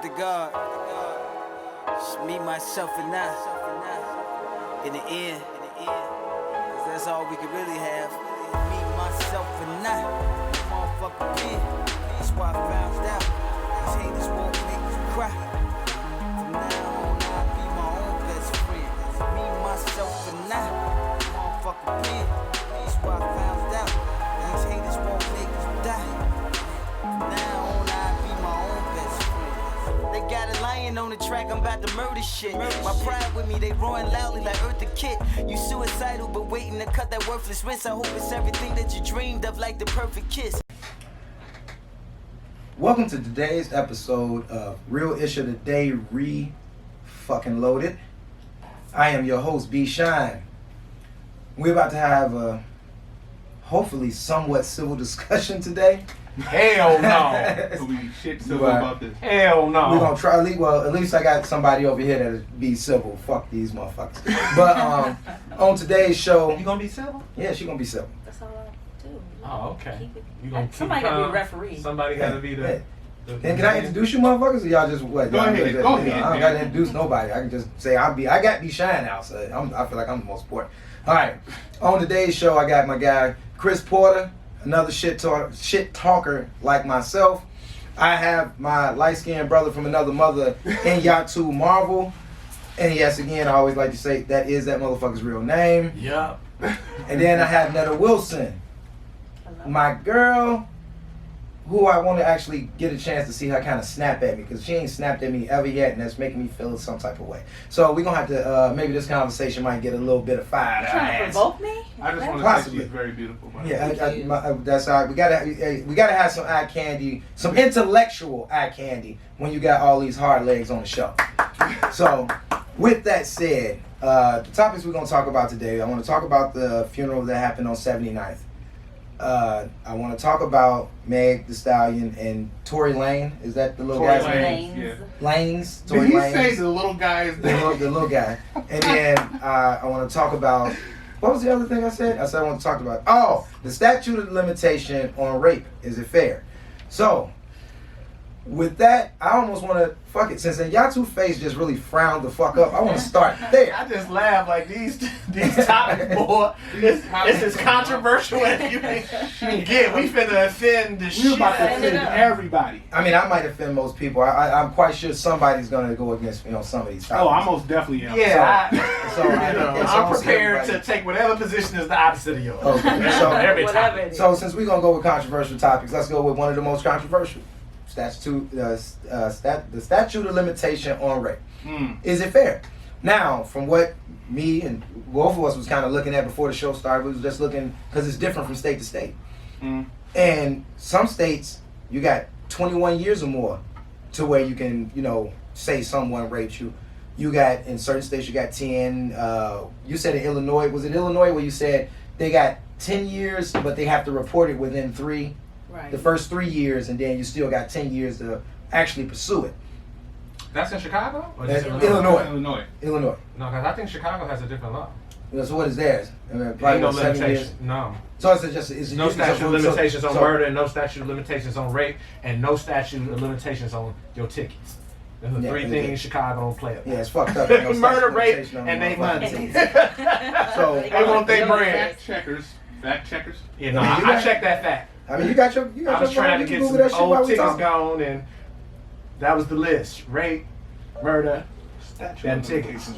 to God. Just me, myself, and I. In the end. 'Cause that's all we can really have. Me, myself, and I. Motherfucker kid. That's why I found out. These haters won't make me cry. From now on, I'll be my own best friend. Me, myself, and I. Motherfucker kid. That's why I found out. These haters won't make me die. From now on, I'll be my own best friend. They got a lion on the track, I'm about to murder shit. My pride with me, they roaring loudly like Earth the Kid. You suicidal, but waiting to cut that worthless wrist. I hope it's everything that you dreamed of, like the perfect kiss. Welcome to today's episode of Real Issue of the Day Re-Fucking Loaded. I am your host, Bshine. We're about to have a hopefully somewhat civil discussion today. Hell no. We shit civil about this. Hell no. We're gonna try. Well, at least I got somebody over here that'll be civil. Fuck these motherfuckers. But on today's show, You gonna be civil? yeah, she gonna be civil. That's all I do. Oh, okay. Keep it. You gonna keep Somebody gotta be calm? a referee. Somebody gotta be the. And can I introduce you motherfuckers, or y'all just what? Go ahead, Just, go I ahead, don't gotta introduce nobody. I can just say I got Bshine out, so I feel like I'm the most important. All right, on today's show, I got my guy Chris Porter, another shit talker like myself. I have my light-skinned brother from another mother, Yatu Marvel. And yes, again, I always like to say that is that motherfucker's real name. Yup. And then I have Netta Wilson, my girl, who I want to actually get a chance to see her kind of snap at me, because she ain't snapped at me ever yet, and that's making me feel some type of way. So we're going to have to, maybe this conversation might get a little bit of fire. You trying to provoke me? I just want to Possibly. say she's very beautiful. Yeah, that's all right. We gotta have some eye candy, some intellectual eye candy when you got all these hard legs on the show. So, with that said, the topics we're gonna talk about today, I want to talk about the funeral that happened on 79th. I want to talk about Meg Thee Stallion and Tory Lanezz. Is that the little Tory guy's name? Lanezz. Yeah. Lanezz. Did Tory he Lanezz. say the little guy is The little guy. And then I want to talk about, what was the other thing I said? I said I want to talk about, the statute of limitation on rape. Is it fair? So, with that, I almost want to, fuck it, since Yatu face just really frowned the fuck up, I want to start there. I just laugh like these topics, boy. This is controversial as you can get. We finna offend the shit. We about to offend everybody. I mean, I might offend most people. I'm quite sure somebody's going to go against, some of these topics. Oh, I most definitely am. Yeah. It's I'm almost prepared everybody. to take whatever position is the opposite of yours. Okay, so every Whatever time. it is. So since we're gonna go with controversial topics, let's go with one of the most controversial. The statute of limitation on rape. Is it fair? Now, from what me and both of us was kind of looking at before the show started, we was just looking, because it's different from state to state. And some states, you got 21 years or more to where you can, say someone raped you. You got, in certain states, you got 10. You said in Illinois, was it Illinois where you said they got 10 years, but they have to report it within the first 3 years, and then you still got 10 years to actually pursue it. That's in Chicago? Or That's just Illinois. No, because I think Chicago has a different law. So what is theirs? I mean, Ain't probably no 7 years. limitation. No. So it's No statute of limitations on so- murder, and no statute of limitations on rape, and no statute of limitations on your tickets. Those are Yeah, three it things is. Chicago don't play about. Yeah, it's fucked up. No Murder, rape, limitation on and they money. So They want their bread. Fact checkers. You know, I mean, I checked that fact. I mean, you got your I was trying to you can get Google some that shit while old we tickets talking. gone, and that was the list. Rape, murder, and tickets.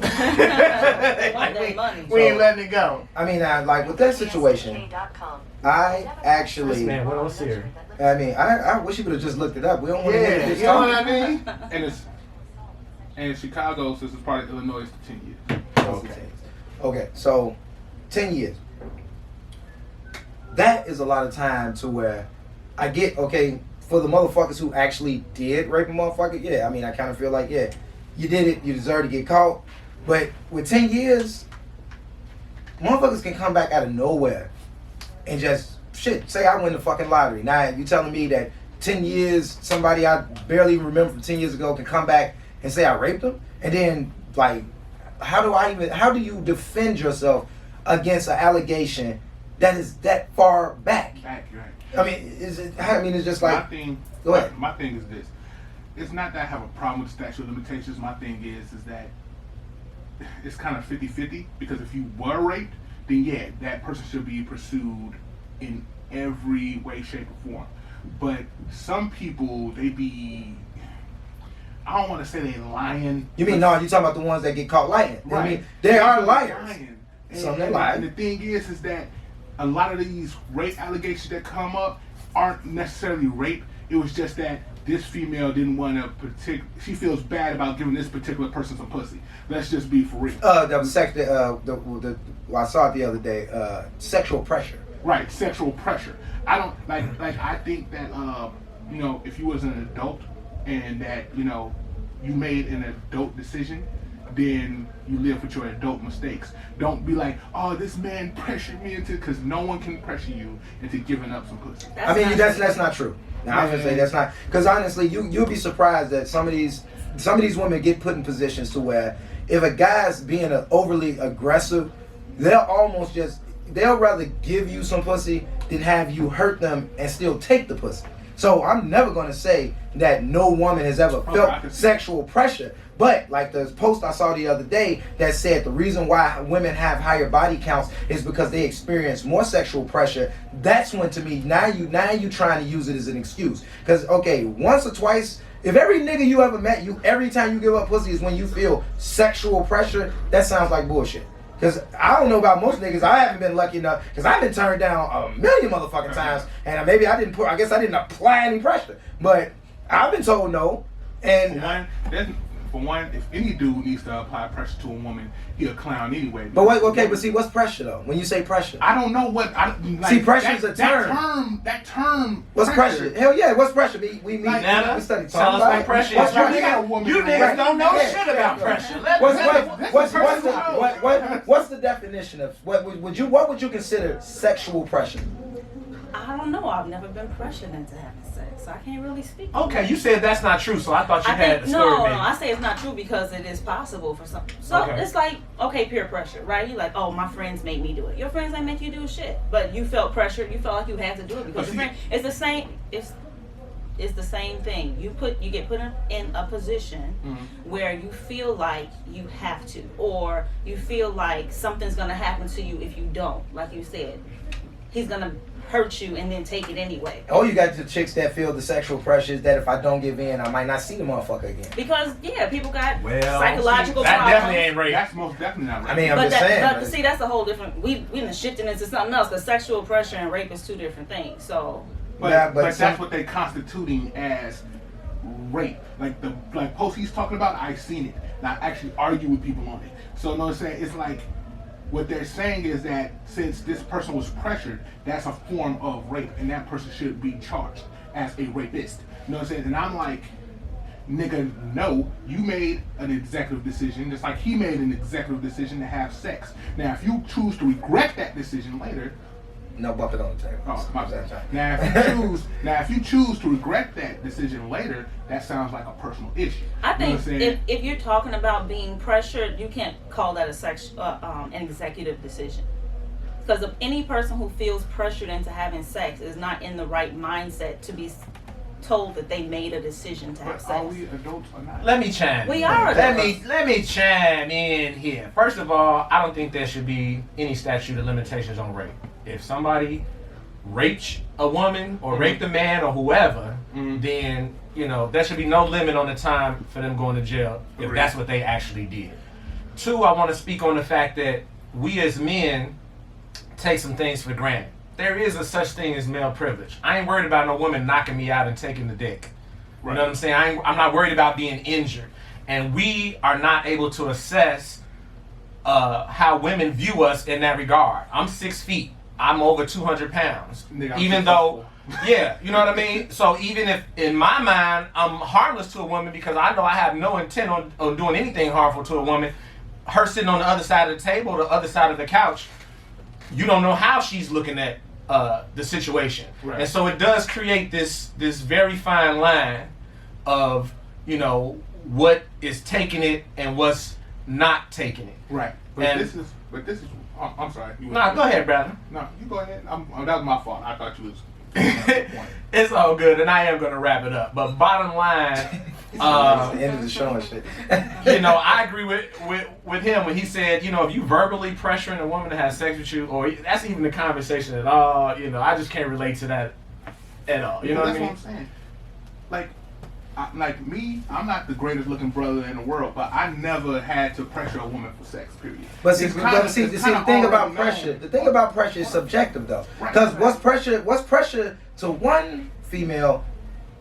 We ain't letting it go. I mean, like with that situation, I actually, Man, what else here? I mean, I wish you would have just looked it up. We don't want to hear Yeah, this you know what talk. I mean? And in Chicago, since it's part of Illinois, it's 10 years. Okay, so 10 years. That is a lot of time to where I get, okay, for the motherfuckers who actually did rape a motherfucker, yeah, I mean, I kind of feel like, yeah, you did it, you deserve to get caught. But with 10 years, motherfuckers can come back out of nowhere and just, shit, say I win the fucking lottery. Now, you telling me that 10 years, somebody I barely remember from 10 years ago can come back and say I raped them? And then, like, how do you defend yourself against an allegation that is that far back? Right. I mean, it's just like, my thing. Go ahead. My thing is this: it's not that I have a problem with statute of limitations. My thing is that it's kind of 50-50, because if you were raped, then yeah, that person should be pursued in every way, shape, or form. But some people, they be, I don't want to say they lying. You mean, no, you talking about the ones that get caught lying. Right. I mean, they are liars. Lying. Some that lie. And the thing is that a lot of these rape allegations that come up aren't necessarily rape. It was just that this female didn't want to she feels bad about giving this particular person some pussy. Let's just be for real. That was I saw it the other day. Sexual pressure. Right, sexual pressure. I don't like I think that you know, if you was an adult and that, you know, you made an adult decision, then you live with your adult mistakes. Don't be like, oh, this man pressured me into, because no one can pressure you into giving up some pussy. That's not true. Now, I was gonna say that's not, because honestly, you'll be surprised that some of these women get put in positions to where if a guy's being overly aggressive, they'll rather give you some pussy than have you hurt them and still take the pussy. So I'm never gonna say that no woman has ever felt sexual pressure. But like the post I saw the other day that said the reason why women have higher body counts is because they experience more sexual pressure. That's when, to me, now you trying to use it as an excuse. Because okay, once or twice, if every nigga you ever met, every time you give up pussy is when you feel sexual pressure, that sounds like bullshit. Because I don't know about most niggas. I haven't been lucky enough, because I've been turned down a million motherfucking times, and maybe I guess I didn't apply any pressure. But I've been told no. And for one, if any dude needs to apply pressure to a woman, he a clown anyway. But see, what's pressure though? When you say pressure, I don't know what. See, pressure's a term. That term. What's pressure? Hell yeah, what's pressure? We study. Tell us what pressure is. You niggas don't know shit about pressure. What's the definition of what would you consider sexual pressure? I don't know. I've never been pressured into having sex, so I can't really speak. Okay, you said that's not true, so I thought you had the story. No, I say it's not true because it is possible for some. So It's like, okay, peer pressure, right? You're like, oh, my friends made me do it. Your friends ain't make you do shit, but you felt pressured. You felt like you had to do it because your friend. It's the same. It's the same thing. You get put in a position where you feel like you have to, or you feel like something's gonna happen to you if you don't. Like you said, he's gonna hurt you and then take it anyway. Oh, you got the chicks that feel the sexual pressures that if I don't give in, I might not see the motherfucker again. Because people got psychological that problems. Definitely ain't rape. That's most definitely not rape. I mean, I'm just saying. But see, that's a whole different. We done shifted into something else. Because sexual pressure and rape is two different things. So. But that's what they constituting as rape. Like post he's talking about, I've seen it. And I actually argue with people on it. So you know what I'm saying? It's like, what they're saying is that since this person was pressured, that's a form of rape, and that person should be charged as a rapist. You know what I'm saying? And I'm like, nigga, no, you made an executive decision, just like he made an executive decision to have sex. Now, if you choose to regret that decision later, no, bump it on the table. Oh, my bad. Now, if you choose to regret that decision later, that sounds like a personal issue. I think if you're talking about being pressured, you can't call that an executive decision. Because if any person who feels pressured into having sex is not in the right mindset to be told that they made a decision to have sex. Are we adults or not? Let me chime. We are adults. Let me chime in here. First of all, I don't think there should be any statute of limitations on rape. If somebody raped a woman or raped a man or whoever, then there should be no limit on the time for them going to jail if that's what they actually did. Two, I want to speak on the fact that we as men take some things for granted. There is a such thing as male privilege. I ain't worried about no woman knocking me out and taking the dick. Right. You know what I'm saying? I'm not worried about being injured. And we are not able to assess how women view us in that regard. I'm 6 feet. I'm over 200 pounds. Even though, yeah, you know what I mean? So even if in my mind I'm harmless to a woman because I know I have no intent on doing anything harmful to a woman, her sitting on the other side of the table, the other side of the couch, you don't know how she's looking at the situation. Right. And so it does create this very fine line of, what is taking it and what's not taking it. Right. But this is I'm sorry. Nah, go ahead, brother. No, you go ahead. That was my fault. I thought you was. It's all good, and I am going to wrap it up. But bottom line, The end of the show and shit. You know, I agree with him when he said, you know, if you verbally pressuring a woman to have sex with you, or that's even the conversation at all, you know, I just can't relate to that at all. You know what I mean? That's what I'm saying. Like me, I'm not the greatest looking brother in the world, but I never had to pressure a woman for sex. Period. But see, the thing about pressure is subjective though, because what's pressure to one female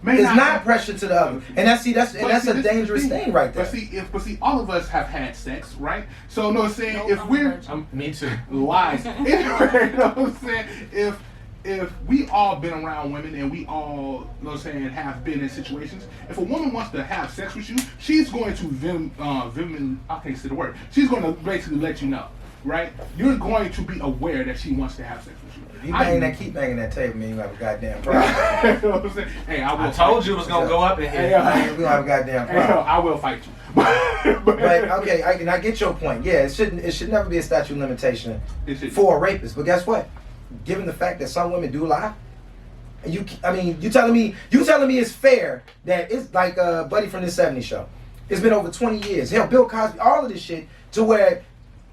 is not pressure to the other, and that's a dangerous thing right there. But see, all of us have had sex, right? So, no, I'm saying if we're me too lies. Anyway, you know what I'm saying? If we all been around women and we all, you know what I'm saying, have been in situations, if a woman wants to have sex with you, she's going to I can't say the word. She's going to basically let you know, right? You're going to be aware that she wants to have sex with you. If you keep banging that table, man, you have a goddamn problem. You know what I'm saying? Hey, I told you it was gonna go up in here. We have a goddamn problem. I will fight you. But okay, I get your point. Yeah, it should never be a statute of limitation for a rapist. But guess what? Given the fact that some women do lie, you telling me it's fair that it's like Buddy from the '70s show. It's been over 20 years. Hell, Bill Cosby, all of this shit, to where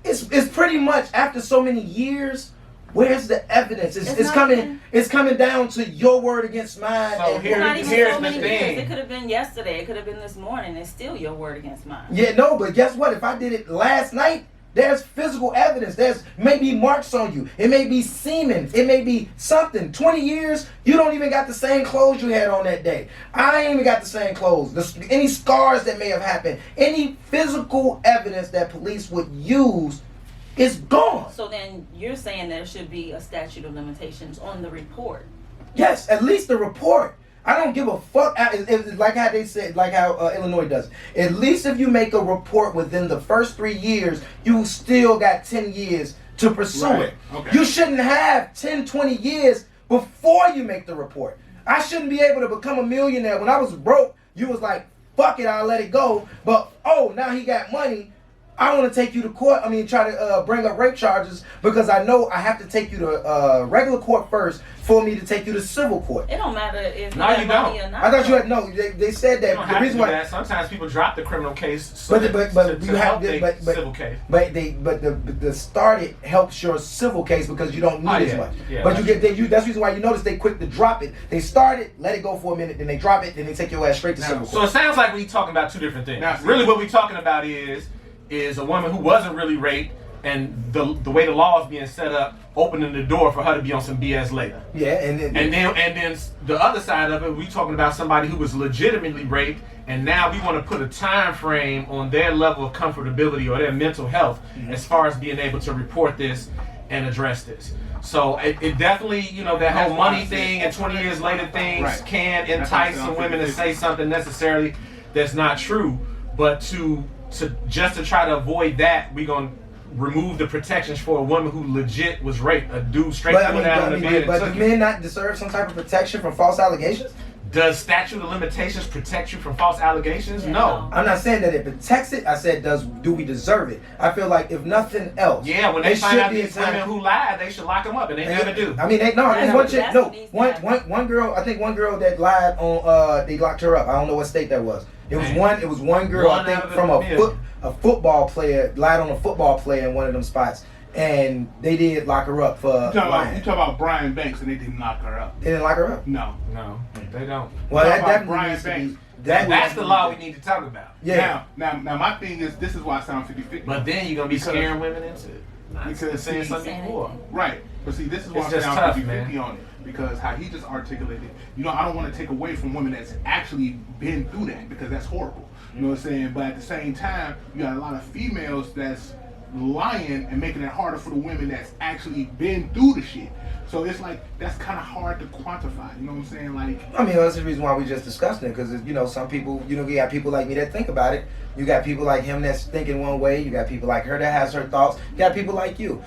it's pretty much after so many years. Where's the evidence? It's coming down to your word against mine. So here's the thing. It could have been yesterday. It could have been this morning. It's still your word against mine. Yeah, no, but guess what? If I did it last night, there's physical evidence. There's maybe marks on you. It may be semen. It may be something. 20 years, you don't even got the same clothes you had on that day. I ain't even got the same clothes. Any scars that may have happened, any physical evidence that police would use, it's gone. So then you're saying there should be a statute of limitations on the report. Yes, at least the report. I don't give a fuck. Like how they said, like how Illinois does. At least if you make a report within the first 3 years, you still got 10 years to pursue it. Okay. You shouldn't have 10, 20 years before you make the report. I shouldn't be able to become a millionaire. When I was broke, you was like, fuck it, I'll let it go. But, now he got money. I want to take you to court. Try to bring up rape charges because I know I have to take you to regular court first for me to take you to civil court. It don't matter if no, you don't. Or not. I thought you had They said that the reason why that. Sometimes people drop the criminal case, civil case. But the start it helps your civil case because you don't need as much. Yeah, but that's the reason why you notice they quick to drop it. They start it, let it go for a minute, then they drop it, then they take your ass straight to civil court. So it sounds like we talking about two different things. Really, what we talking about is a woman who wasn't really raped, and the way the law is being set up, opening the door for her to be on some BS later. Yeah, and then the other side of it, we talking about somebody who was legitimately raped, and now we want to put a time frame on their level of comfortability or their mental health as far as being able to report this and address this. So it definitely, that whole money thing and 20 years later things can entice some women to say something necessarily that's not true, but to try to avoid that, we're going to remove the protections for a woman who legit was raped, a dude straight down the bed. But do men not deserve some type of protection from false allegations? Does statute of limitations protect you from false allegations? No. I'm not saying that it protects it. I said, do we deserve it? I feel like if nothing else, when they find out these women who lied, they should lock them up, and they never do. I think one girl. I think one girl that lied on. They locked her up. I don't know what state that was. It was one girl. I think from a football player lied on a football player in one of them spots. And they did lock her up for lying. You talk about Brian Banks, and they didn't lock her up. They didn't lock her up? No, they don't. Well, that definitely Brian needs Banks. to be. That's the law we need to talk about. Yeah. Now, my thing is, this is why I sound 50-50. But then you're gonna be scaring women into it. Because saying something more. Right. But see, this is why I sound 50-50 on it. Because how he just articulated, I don't want to take away from women that's actually been through that, because that's horrible. You know what I'm saying? But at the same time, you got a lot of females that's lying and making it harder for the women that's actually been through the shit. So it's like, that's kind of hard to quantify. You know what I'm saying? That's the reason why we just discussed it, because some people, you got people like me that think about it. You got people like him that's thinking one way. You got people like her that has her thoughts. You got people like you.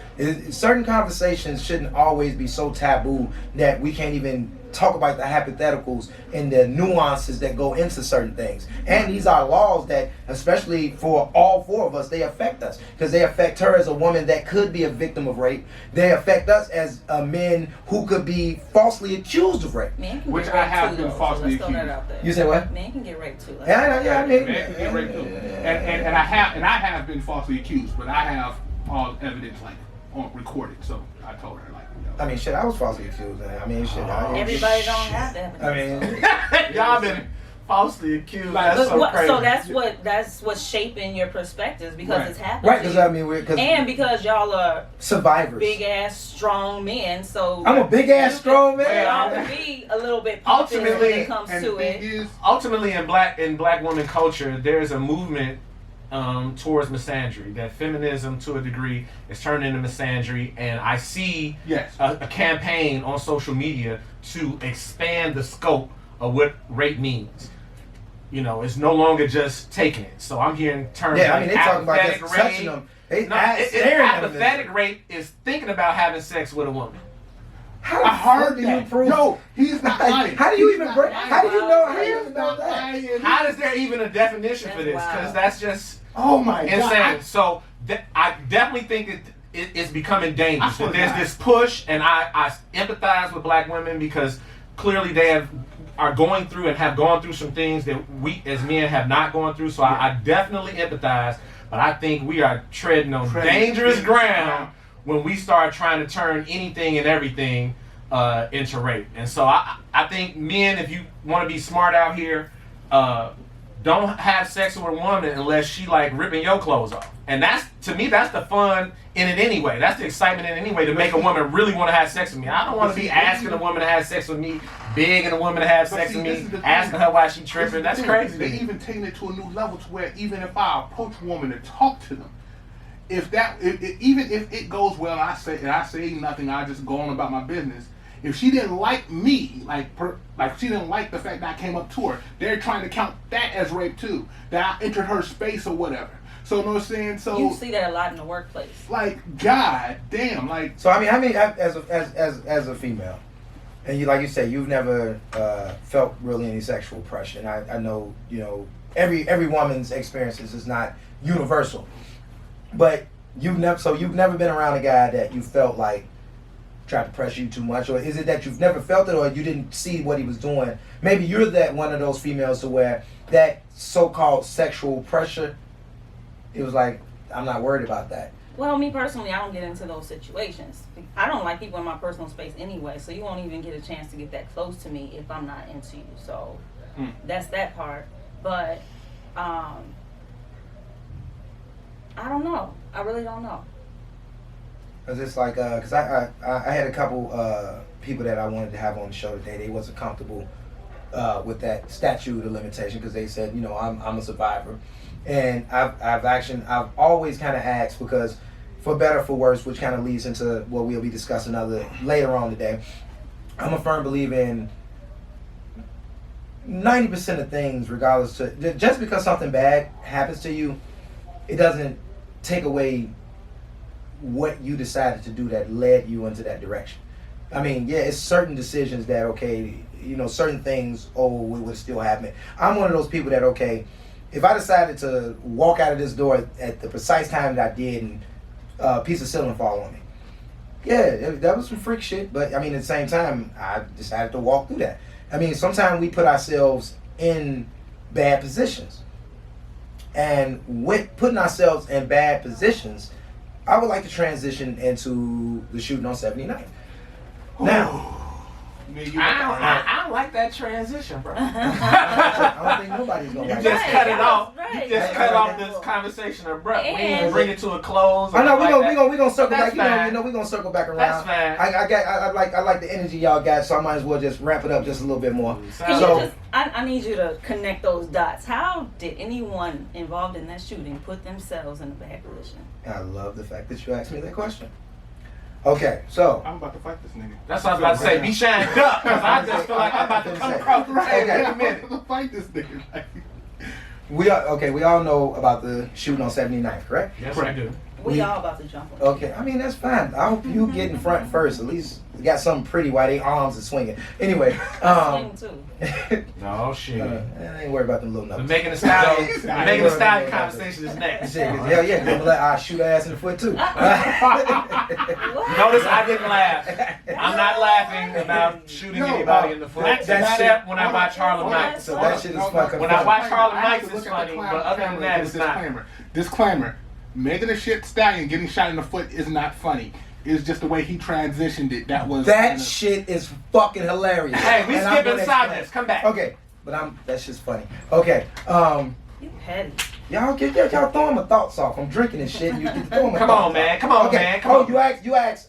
Certain conversations shouldn't always be so taboo that we can't even talk about the hypotheticals and the nuances that go into certain things. And these are laws that, especially for all four of us, they affect us because they affect her as a woman that could be a victim of rape. They affect us as men who could be falsely accused of rape. Men can Which get I raped have too, been though, falsely so let's throw that accused. out there. You say what? Men can get raped too. Yeah, I mean, Man, can get raped too. And I have been falsely accused, but I have all evidence like on recorded. So I told her like, I mean, shit, I was falsely accused. I mean, shit. Everybody don't have that. I mean, Y'all been falsely accused. Like, That's so crazy. So that's what's shaping your perspectives because Right. it's happening. right? Because I mean, and because y'all are survivors. big ass strong men, so I'm a big ass strong man. y'all can be a little bit pompous when Ultimately, it comes and to the thing it. is, Ultimately, in black woman culture, there's a movement towards misandry. That feminism, to a degree, is turned into misandry, and I see yes. a campaign on social media to expand the scope of what rape means. You know, it's no longer just taking it. So I'm hearing terms Yeah, I like mean, they talking about apathetic just touching rape. them. They No, staring at them. apathetic rape is thinking about having sex with a woman. How the I fuck heard do you that. prove? No, he's not lying. How do you He's even not break? lying. How do you know? How do He's you even know not that? lying. How is there even a definition for That's this? wild. Because that's just Oh my insane. god. So I definitely think it's becoming I dangerous. swear That to there's God. this push, and I empathize with black women because clearly they are going through and have gone through some things that we as men have not gone through. So I definitely empathize, but I think we are treading on dangerous ground when we start trying to turn anything and everything into rape. And so I think men, if you want to be smart out here, don't have sex with a woman unless she like ripping your clothes off. And that's, to me, that's the fun in it anyway. That's the excitement in it anyway, to make a woman really want to have sex with me. I don't want to be asking a woman to have sex with me, begging a woman to have sex with me, asking her why she tripping. That's crazy. They even taking it to a new level to where even if I approach a woman to talk to them, even if it goes well, I say nothing, I just go on about my business. If she didn't like me, like she didn't like the fact that I came up to her, they're trying to count that as rape too. That I entered her space or whatever. So you know what I'm saying? So You see that a lot in the workplace. like, god damn, like. So I mean, as a female, and you like you say, you've never felt really any sexual pressure. And I know, you know, every woman's experiences is not universal, but you've never been around a guy that you felt like tried to pressure you too much, or is it that you've never felt it, or you didn't see what he was doing? Maybe you're that one of those females to where that so-called sexual pressure, it was like, I'm not worried about that. Well, me personally, I don't get into those situations. I don't like people in my personal space anyway, so you won't even get a chance to get that close to me if I'm not into you. So that's that part. But I don't know. I really don't know. Cause it's like, cause I had a couple people that I wanted to have on the show today. They wasn't comfortable with that statute of limitation because they said, you know, I'm a survivor, and I've always kind of asked, because for better or for worse, which kind of leads into what we'll be discussing later on today. I'm a firm believer in 90% of things, regardless to just because something bad happens to you, it doesn't take away what you decided to do that led you into that direction. I mean, yeah, it's certain decisions that, okay, you know, certain things, it would still happen. I'm one of those people that, okay, if I decided to walk out of this door at the precise time that I did and a piece of ceiling fall on me, yeah, that was some freak shit, but I mean, at the same time, I decided to walk through that. I mean, sometimes we put ourselves in bad positions. And with putting ourselves in bad positions, I would like to transition into the shooting on 79th. Now, I don't like that transition, bro. I don't think nobody's gonna You like just that. cut it off. Right. You just cut off this conversation abrupt. We didn't And- bring it to a close. I know we we gonna circle That's back. fine. You know we gonna circle back around. That's fine. I like the energy y'all got, so I might as well just ramp it up just a little bit more. Can So- you just, I need you to connect those dots. How did anyone involved in that shooting put themselves in a bad position? I love the fact that you asked me that question. Okay, so I'm about to fight this nigga. That's what I was about to say. Be shined up, because I just feel like I'm about to come across the table Okay. in a I'm minute. about to fight this nigga. Like, we all know about the shooting on 79th, correct? Yes, I do. We all about to jump on. Okay, I mean, that's fine. I hope you get in front first. At least you got something pretty while they arms are swinging. Anyway. Swing too. No shit. I ain't worried about them little The numbers. Megan Thee Stallion conversation is next. Hell yeah, I shoot her ass in the foot too. Notice I didn't laugh. I'm not laughing about shooting anybody in the foot. Except when I watch Harlem Nights. So that shit is fucking When I watch Harlem Nights, it's funny, but other than that, it's not. Disclaimer. Megan Thee Stallion getting shot in the foot is not funny. It's just the way he transitioned it. That shit is fucking hilarious. Hey, we skipping sadness. Come back. Okay, but that shit's funny. Okay, You petty. y'all throwing my thoughts off. I'm drinking and shit. And you get to throw my Come thoughts on, man. off. Come on, okay. man. Come on. You asked.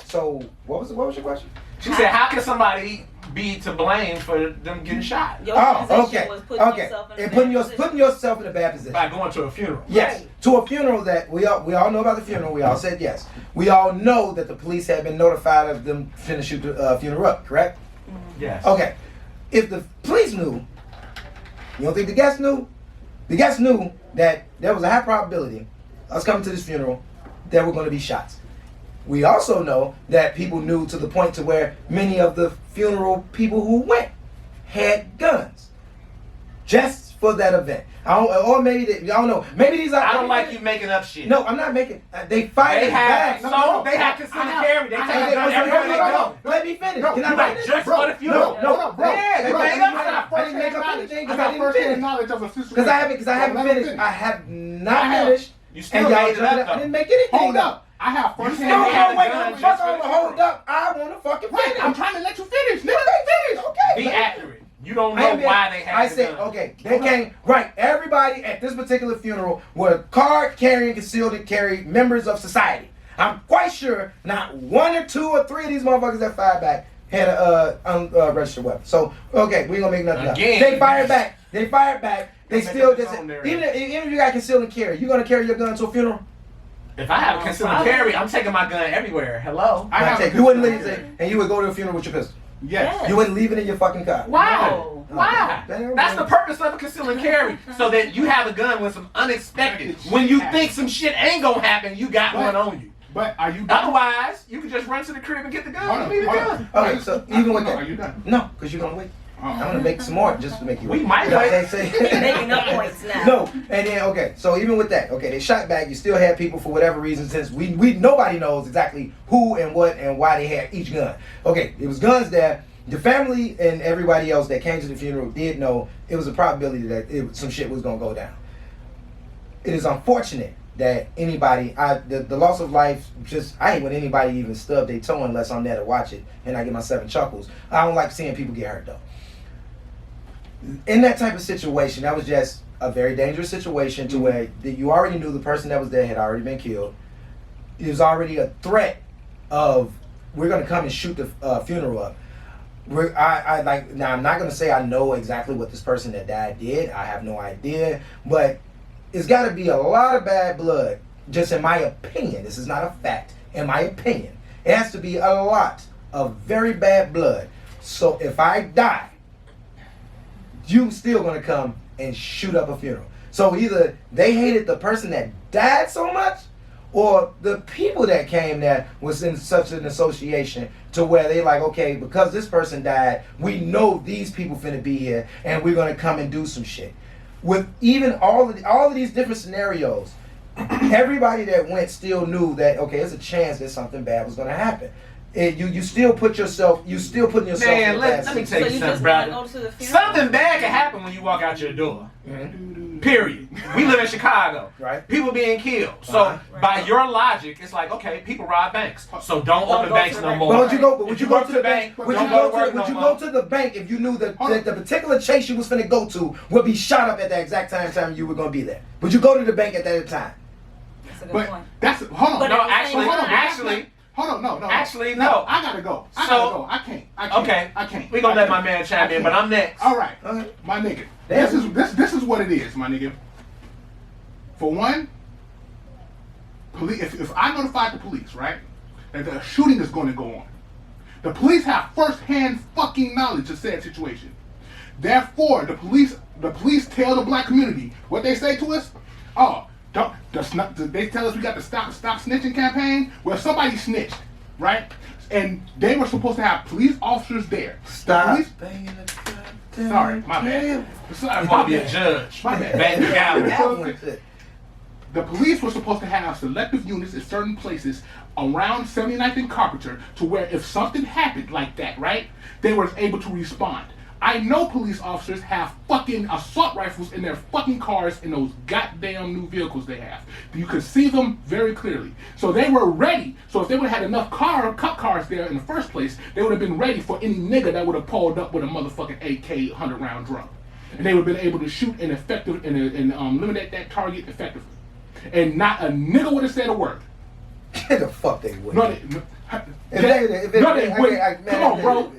So what was your question? She said, "How can somebody be to blame for them getting shot Your position was putting yourself in a bad putting yourself in a bad position by going to a funeral?" Yes, right. To a funeral that we all know about the funeral. We all said yes. We all know that the police had been notified of them finna shoot the funeral up. Correct? Yes. Okay. If the police knew, you don't think the guests knew? The guests knew that there was a high probability us coming to this funeral there were going to be shots. We also know that people knew to the point to where many of the funeral people who went had guns just for that event. Or maybe I don't know. Maybe these are. I don't like you making up shit. No, I'm not making. They fired back. They have concealed carry. They take a gun everywhere they go. Let me finish. No, Can I like finish? just for the funeral. No, bro. Yeah, they made up. I didn't make up anything I got first-hand knowledge of a situation. Because I haven't finished. I have not finished. You still and y'all made it up, I didn't make anything. Hold up. I have first-hand No, knowledge. wait. Fuck on the hold up. I want to fucking Wait, finish. I'm trying to let you finish. Let me finish. Okay. Be accurate. You don't know why they had I said, okay, they came, right, everybody at this particular funeral were card-carrying, concealed carry members of society. I'm quite sure not one or two or three of these motherfuckers that fired back had a unregistered weapon. So, okay, we ain't gonna make nothing up. They fired back. They still just, even if you got concealed and carry, you gonna carry your gun to a funeral? If I have concealed and carry, I'm taking my gun everywhere. Hello? You wouldn't leave it, and you would go to a funeral with your pistol. Yes. You wouldn't leave it in your fucking car. Why? No. Why? That's the purpose of a conceal and carry. So that you have a gun when some unexpected, when you think some shit ain't gonna happen, you got one on you. But are you done? Otherwise, you can just run to the crib and get the gun and leave the gun. Okay, so even with that. Are you done? No, because you're gonna wait. I'm gonna make some more just to make you wait. We might wait. You're making up points now. No, and then okay, so even with that, okay, they shot back. You still had people for whatever reason, since we nobody knows exactly who and what and why they had each gun. Okay, it was guns there. The family and everybody else that came to the funeral did know it was a probability that some shit was gonna go down. It is unfortunate that anybody, the loss of life, I hate when anybody even stub their toe unless I'm there to watch it and I get my 7 chuckles. I don't like seeing people get hurt though. In that type of situation, that was just a very dangerous situation to where you already knew the person that was there had already been killed. It was already a threat of we're gonna come and shoot the funeral up. Now I'm not gonna say I know exactly what this person that died did. I have no idea, but it's got to be a lot of bad blood. Just in my opinion, this is not a fact. In my opinion, it has to be a lot of very bad blood. So if I die, you still gonna come and shoot up a funeral. So either they hated the person that died so much, or the people that came there was in such an association to where they like, okay, because this person died, we know these people finna be here and we're gonna come and do some shit. With even all of these different scenarios, everybody that went still knew that, okay, there's a chance that something bad was gonna happen. You still putting yourself in a Man, bad let me situation. tell you something, brother. Something bad can happen when you walk out your door. Mm-hmm. Period. We live in Chicago. Right. People being killed. So by your logic, it's like, okay, people rob banks. So don't open banks no more. But would you go to the bank? Would you go to the bank if you knew that the particular chase you was finna go to would be shot up at the exact time you were gonna be there? Would you go to the bank at that time? That's a good But point. that's hold on. No, Hold on, no. Actually, no. I gotta go. I can't. Okay. I can't. We gonna let my man chime in, but I'm next. All right, my nigga. This is what it is, my nigga. For one, police. If I notify the police, right, that the shooting is going to go on, the police have first-hand fucking knowledge of said situation. Therefore, the police tell the black community what they say to us. Oh, They tell us we got the stop snitching campaign. Well, somebody snitched, right? And they were supposed to have police officers there. Stop. Sorry, my bad. I'm gonna be a judge. My bad. The police were supposed to have selective units in certain places around 79th and Carpenter to where if something happened like that, right, they were able to respond. I know police officers have fucking assault rifles in their fucking cars in those goddamn new vehicles they have. You could see them very clearly. So they were ready. So if they would have had enough cop cars there in the first place, they would have been ready for any nigga that would have pulled up with a motherfucking AK 100-round drum. And they would have been able to shoot and eliminate that target effectively. And not a nigga would have said a word. Get the fuck they would. No, they wouldn't. Come on, bro.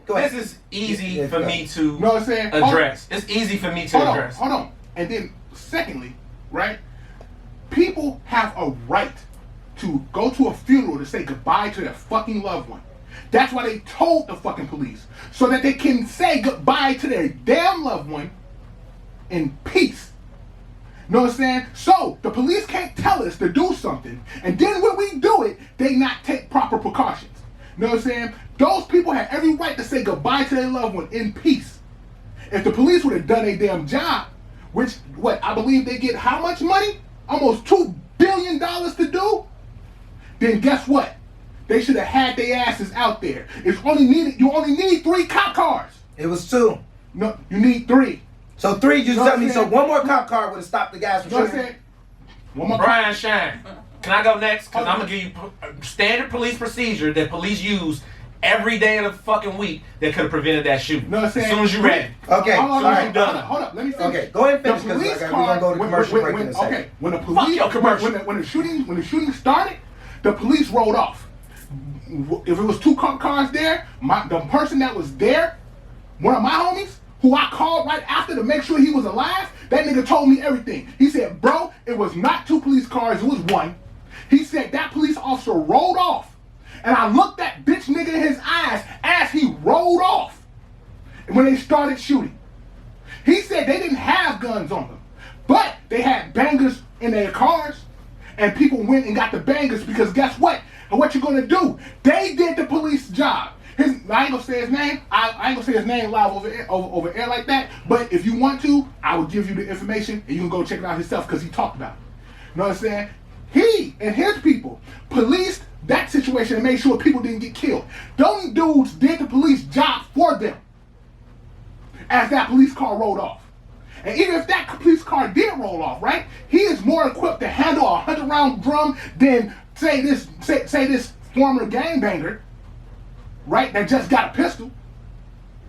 Go ahead. This is easy for me to know what I'm saying? address. It's easy for me to address. Hold on. And then, secondly, right? People have a right to go to a funeral to say goodbye to their fucking loved one. That's why they told the fucking police. So that they can say goodbye to their damn loved one in peace. Know what I'm saying? So, the police can't tell us to do something, and then when we do it, they not take proper precautions. Know what I'm saying? Those people have every right to say goodbye to their loved one in peace. If the police would have done their damn job, which, I believe they get how much money? Almost $2 billion to do? Then guess what? They should have had their asses out there. You only need 3 cop cars. It was 2. No, you need 3. So 3, you tell me, so one more cop car would have stopped the guys from shooting. One more Brian Shine. Can I go next? Because I'm going to give you standard police procedure that police use every day of the fucking week that could have prevented that shooting. As soon as you're ready. Okay, all right. done. Hold up. Let me finish. Okay, go ahead and finish because we're going to go to commercial break in a second. Okay, when the police, when the shooting started, the police rolled off. If it was 2 cars there, the person that was there, one of my homies, who I called right after to make sure he was alive, that nigga told me everything. He said, bro, it was not 2 police cars, it was 1. He said that police officer rolled off. And I looked that bitch nigga in his eyes as he rolled off when they started shooting. He said they didn't have guns on them, but they had bangers in their cars, and people went and got the bangers because guess what? And what you gonna do? They did the police job. I ain't gonna say his name. I ain't gonna say his name live over air like that. But if you want to, I will give you the information and you can go check it out yourself because he talked about it. You know what I'm saying? He and his people policed that situation and made sure people didn't get killed. Those dudes did the police job for them as that police car rolled off. And even if that police car did roll off, right? He is more equipped to handle a 100-round drum than say this former gangbanger, right, that just got a pistol.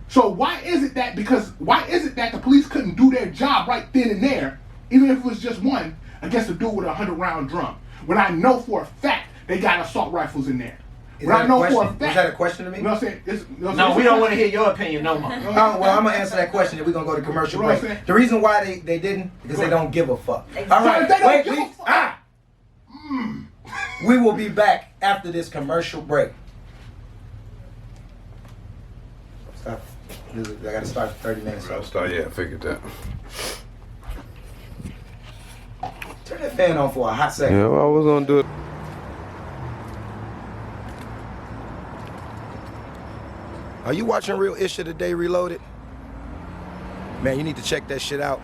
So why is it that the police couldn't do their job right then and there, even if it was just one, against a dude with a 100-round drum? When I know for a fact they got assault rifles in there. Is that a question to me? You know what I'm saying? No, we don't want to hear your opinion no more. Well, I'm going to answer that question and we're going to go to commercial break. The reason why they didn't, because they don't give a fuck. All right, we will be back after this commercial break. Stop. I got to start 30 minutes. I figured that. Turn that fan on for a hot second. Yeah, well, I was going to do it. Are you watching Real Issue Today Reloaded? Man, you need to check that shit out.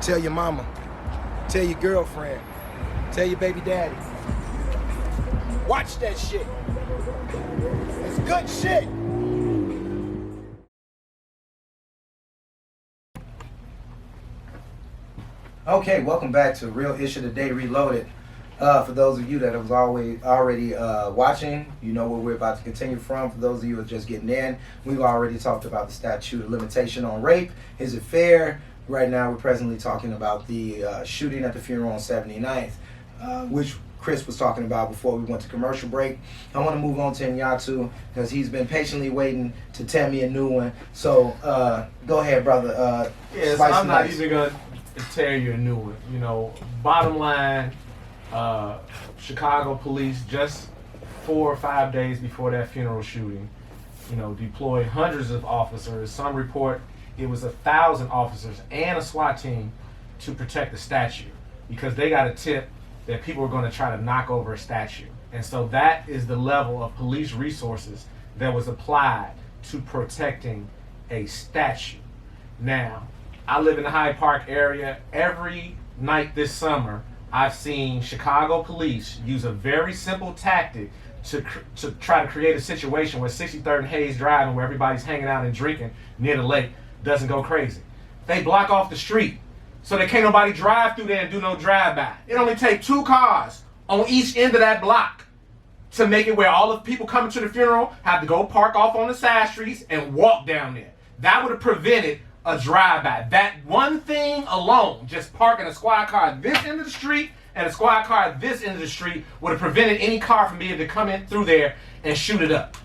Tell your mama. Tell your girlfriend. Tell your baby daddy. Watch that shit. It's good shit. Okay, welcome back to Real Issue Today Reloaded. For those of you that have already watching, you know where we're about to continue from. For those of you who are just getting in, we've already talked about the statute of limitation on rape. Is it fair? Right now, we're presently talking about the shooting at the funeral on 79th, which Chris was talking about before we went to commercial break. I want to move on to Nyatu because he's been patiently waiting to tell me a new one. So go ahead, brother. Yes, I'm not even going to tell you a new one. You know, bottom line, Chicago police just 4 or 5 days before that funeral shooting, you know, deployed hundreds of officers. Some report it was 1,000 officers and a SWAT team to protect the statue because they got a tip that people are going to try to knock over a statue. And so that is the level of police resources that was applied to protecting a statue. Now, I live in the Hyde Park area. Every night this summer, I've seen Chicago police use a very simple tactic to try to create a situation where 63rd and Hayes Drive, where everybody's hanging out and drinking near the lake, doesn't go crazy. They block off the street so that can't nobody drive through there and do no drive-by. It only takes 2 cars on each end of that block to make it where all the people coming to the funeral have to go park off on the side streets and walk down there. That would have prevented a drive-by. That one thing alone, just parking a squad car at this end of the street and a squad car at this end of the street, would have prevented any car from being able to come in through there and shoot it up.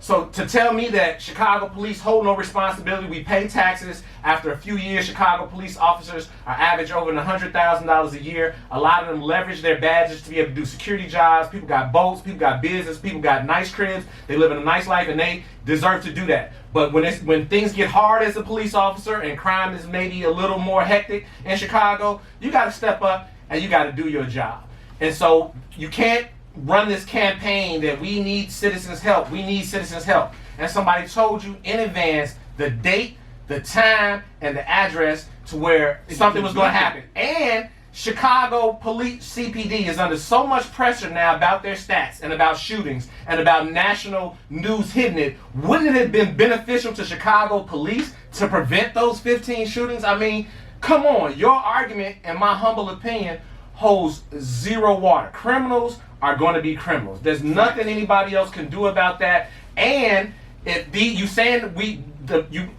So to tell me that Chicago police hold no responsibility, we pay taxes. After a few years, Chicago police officers are average over $100,000 a year. A lot of them leverage their badges to be able to do security jobs. People got boats, people got business, people got nice cribs. They live in a nice life and they deserve to do that. But when things get hard as a police officer and crime is maybe a little more hectic in Chicago, you got to step up and you got to do your job. And so you can't run this campaign that we need citizens' help. We need citizens' help. And somebody told you in advance the date, the time, and the address to where something was going to happen. And Chicago Police CPD is under so much pressure now about their stats and about shootings and about national news hitting it. Wouldn't it have been beneficial to Chicago police to prevent those 15 shootings? I mean, come on. Your argument, in my humble opinion, holds zero water. Criminals are going to be criminals. There's nothing anybody else can do about that. And if you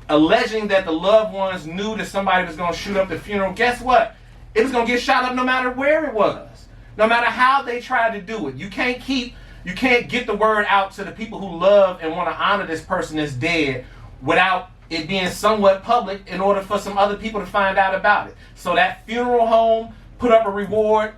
alleging that the loved ones knew that somebody was going to shoot up the funeral, guess what? It was going to get shot up no matter where it was, no matter how they tried to do it. You can't get the word out to the people who love and want to honor this person that's dead without it being somewhat public in order for some other people to find out about it. So that funeral home put up a reward,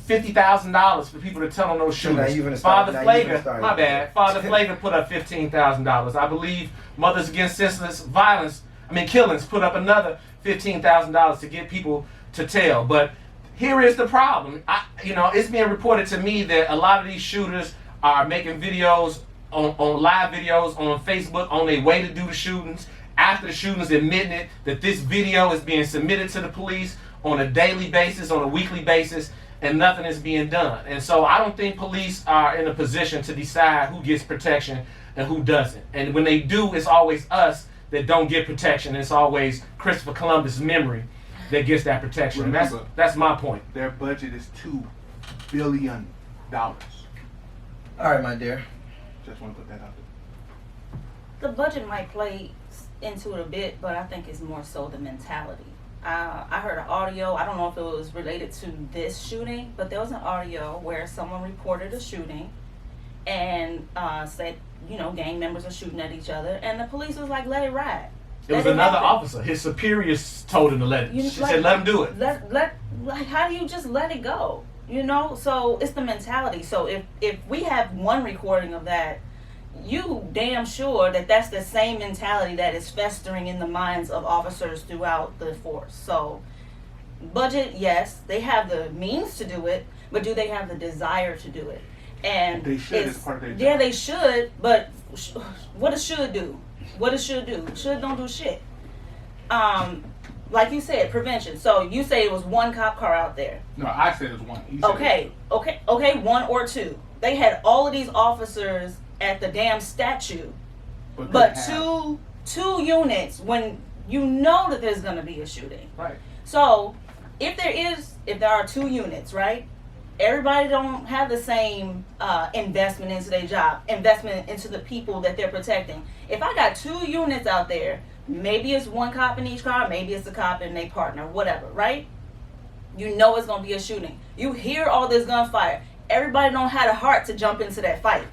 $50,000 for people to tell on those shooters. Father Flager put up $15,000. I believe Mothers Against Senseless Killings put up another $15,000 to get people to tell. But here is the problem. It's being reported to me that a lot of these shooters are making videos on live videos on Facebook on their way to do the shootings. After the shootings, admitting that this video is being submitted to the police on a daily basis, on a weekly basis, and nothing is being done. And so I don't think police are in a position to decide who gets protection and who doesn't. And when they do, it's always us that don't get protection. It's always Christopher Columbus' memory that gets that protection. Remember, and that's my point. Their budget is $2 billion. All right, my dear. Just want to put that out there. The budget might play into it a bit, but I think it's more so the mentality. I heard an audio, I don't know if it was related to this shooting, but there was an audio where someone reported a shooting and said, gang members are shooting at each other, and the police was like, let it ride. It was another officer. His superiors told him to let it. She said, let him do it. How do you just let it go? So it's the mentality. So if we have one recording of that, you damn sure that's the same mentality that is festering in the minds of officers throughout the force. So budget, yes, they have the means to do it, but do they have the desire to do it? And they should as part of their job. Yeah, they should, but what does should do? What does should do? Should don't do shit. Like you said, prevention. So you say it was one cop car out there. No, I said it was one. Okay, one or two. They had all of these officers at the damn statue, but two units when you know that there's going to be a shooting. Right. So if there are 2 units, right? Everybody don't have the same investment into their job, investment into the people that they're protecting. If I got 2 units out there, maybe it's one cop in each car, maybe it's a cop and their partner, whatever, right? You know it's going to be a shooting. You hear all this gunfire. Everybody don't have the heart to jump into that fight.